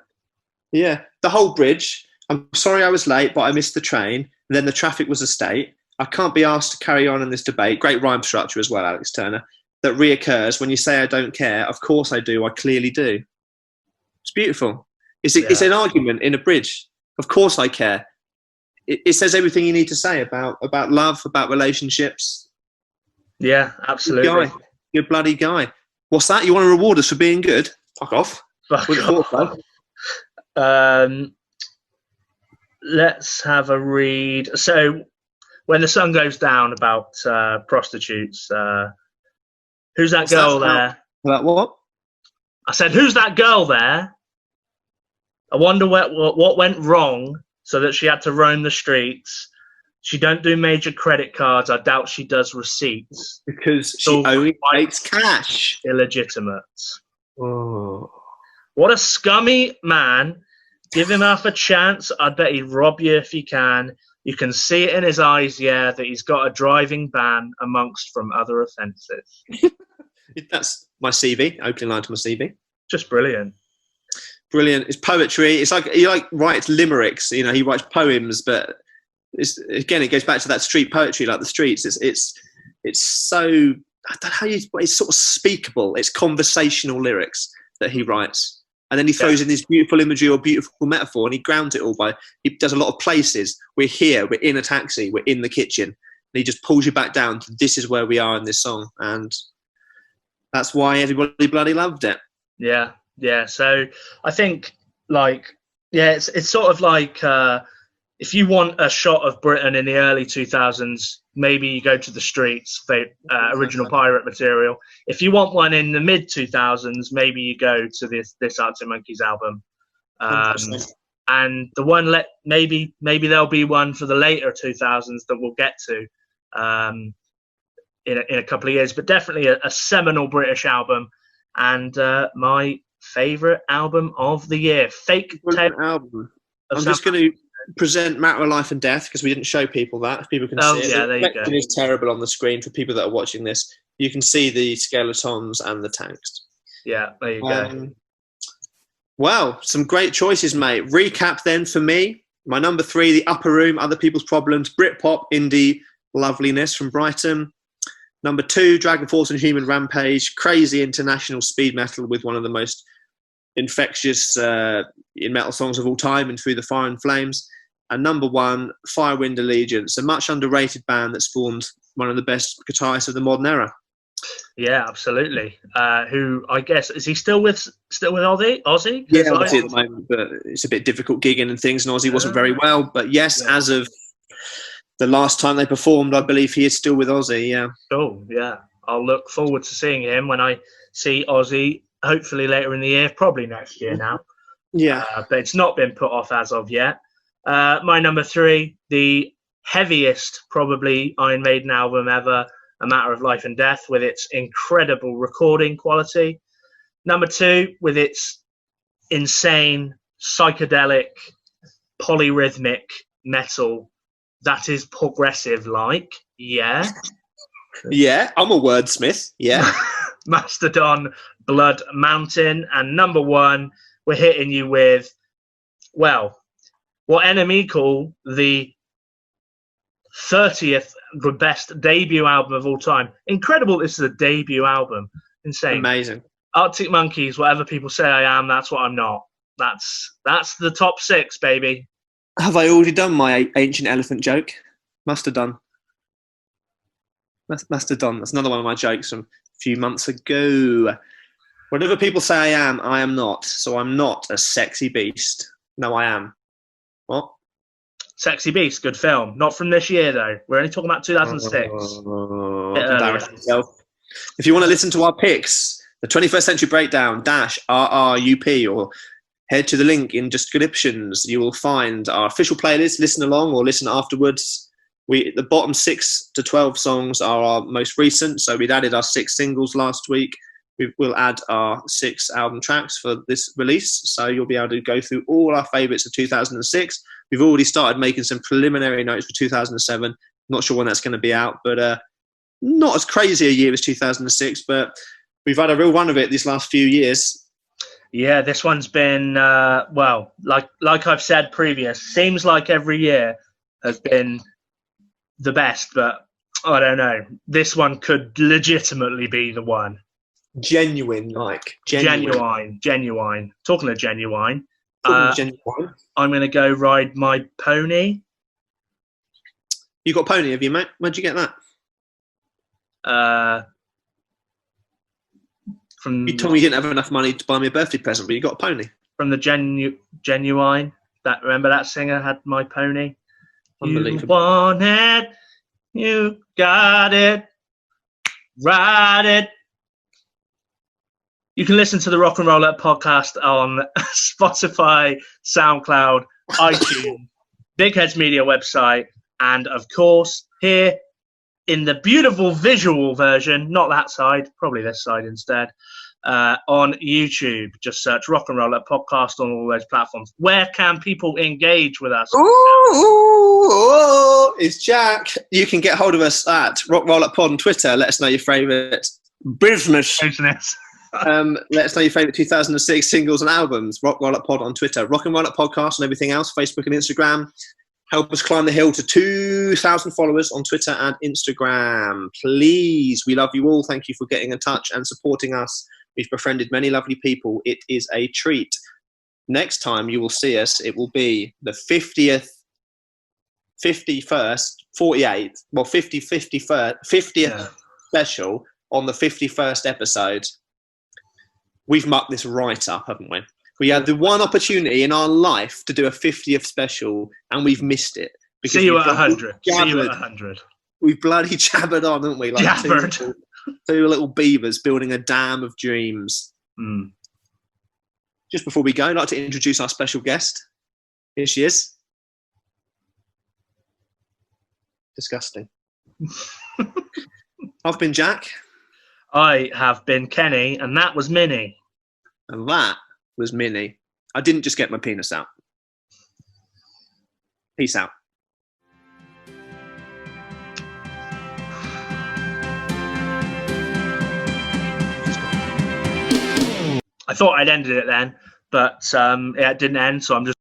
Yeah. The whole bridge. I'm sorry I was late, but I missed the train. And then the traffic was a state. I can't be asked to carry on in this debate. Great rhyme structure as well, Alex Turner. That reoccurs when you say I don't care. Of course I do. I clearly do. It's beautiful. It's an argument in a bridge. Of course I care. It says everything you need to say about love, about relationships. Yeah, absolutely. Good guy. You're a bloody guy. What's that? You want to reward us for being good? Fuck off. Fuck off. Let's have a read. So, When the Sun Goes Down, about prostitutes. Who's that girl there? About what? I said, who's that girl there? I wonder what went wrong so that she had to roam the streets. She don't do major credit cards. I doubt she does receipts. Because she only makes cash. Illegitimate. Oh. What a scummy man. Give him half a chance. I bet he'd rob you if he can. You can see it in his eyes, that he's got a driving ban amongst from other offences. That's my CV, opening line to my CV. Just brilliant. Brilliant. It's poetry. It's like he writes limericks. He writes poems, but it goes back to that street poetry, like the streets. It's so, I don't know how it's sort of speakable. It's conversational lyrics that he writes. And then he throws in this beautiful imagery or beautiful metaphor, and he grounds it all he does a lot of places. We're here, we're in a taxi, we're in the kitchen. And he just pulls you back down to this is where we are in this song. And that's why everybody bloody loved it. Yeah. So I think it's sort of like if you want a shot of Britain in the early 2000s, maybe you go to the streets, original pirate material. If you want one in the mid 2000s, maybe you go to this Arctic Monkeys album. And the one maybe there'll be one for the later 2000s that we'll get to in a couple of years. But definitely a seminal British album, and my favourite album of the year. Fake Tale album. present Matter of Life and Death because we didn't show people that. If people can see it. Yeah, there you go. It is terrible on the screen for people that are watching this. You can see the skeletons and the tanks. Yeah, there you go. Well, some great choices, mate. Recap then for me. My number 3, The Upper Room, Other People's Problems, Britpop, indie loveliness from Brighton. Number 2, Dragonforce and Human Rampage, crazy international speed metal with one of the most infectious in metal songs of all time, and Through the Fire and Flames. And number 1, Firewind Allegiance, a much underrated band that spawned one of the best guitarists of the modern era. Yeah, absolutely. Who I guess is he still with Ozzy? Ozzy? Yeah, Ozzy at the moment, but it's a bit difficult gigging and things, and Ozzy wasn't very well. But yes, as of the last time they performed, I believe he is still with Ozzy. Yeah. Oh, yeah. I'll look forward to seeing him when I see Ozzy. Hopefully later in the year, probably next year now. Yeah, but it's not been put off as of yet. My number 3, the heaviest probably Iron Maiden album ever. A Matter of Life and Death, with its incredible recording quality. Number 2, with its insane, psychedelic, polyrhythmic metal that is progressive like. Yeah. Yeah, I'm a wordsmith. Yeah. Mastodon, Blood Mountain. And number 1, we're hitting you with, well, what Enemy call the 30th the best debut album of all time. Incredible this is a debut album. Insane. Amazing. Arctic Monkeys, whatever people say I am, that's what I'm not. That's the top 6, baby. Have I already done my ancient elephant joke? Must have done. That's another one of my jokes from a few months ago. Whatever people say I am not. So I'm not a sexy beast. No, I am. What? Sexy Beast, good film. Not from this year, though. We're only talking about 2006. If you want to listen to our picks, the 21st Century Breakdown RRUP, or head to the link in descriptions, you will find our official playlist. Listen along or listen afterwards. The bottom 6 to 12 songs are our most recent. So we'd added our 6 singles last week. We'll add our 6 album tracks for this release. So you'll be able to go through all our favourites of 2006. We've already started making some preliminary notes for 2007. Not sure when that's going to be out, but not as crazy a year as 2006. But we've had a real run of it these last few years. Yeah, this one's been, well, like I've said previous, seems like every year has been the best, but I don't know. This one could legitimately be the one. Genuine. Talking of genuine. Genuine. I'm going to go ride my pony. You got a pony, have you, mate? Where'd you get that? You told me you didn't have enough money to buy me a birthday present, but you got a pony. From the Genuine. Remember that singer had my pony? Unbelievable. You want it, you got it, ride it. You can listen to the Rock and Roll Up podcast on Spotify, SoundCloud, iTunes, Big Heads Media website, and of course, here in the beautiful visual version, not that side, probably this side instead, on YouTube. Just search Rock and Roll Up podcast on all those platforms. Where can people engage with us? Ooh, it's Jack. You can get hold of us at Rock Roll Up Pod on Twitter. Let us know your favourite business. Let us know your favourite 2006 singles and albums. Rock Roll Up Pod on Twitter. Rock and Roll Up Podcast and everything else, Facebook and Instagram. Help us climb the hill to 2,000 followers on Twitter and Instagram. Please, we love you all. Thank you for getting in touch and supporting us. We've befriended many lovely people. It is a treat. Next time you will see us, it will be the 50th, 51st, 48th, well, 50th special on the 51st episode. We've mucked this right up, haven't we? We had the one opportunity in our life to do a 50th special, and we've missed it. See you at 100. See you at 100. We've bloody jabbered on, haven't we? Like jabbered. Two little beavers building a dam of dreams. Mm. Just before we go, I'd like to introduce our special guest. Here she is. Disgusting. I've been Jack. I have been Kenny, and that was Minnie. And that was Minnie. I didn't just get my penis out. Peace out. I thought I'd ended it then, but it didn't end, so I'm just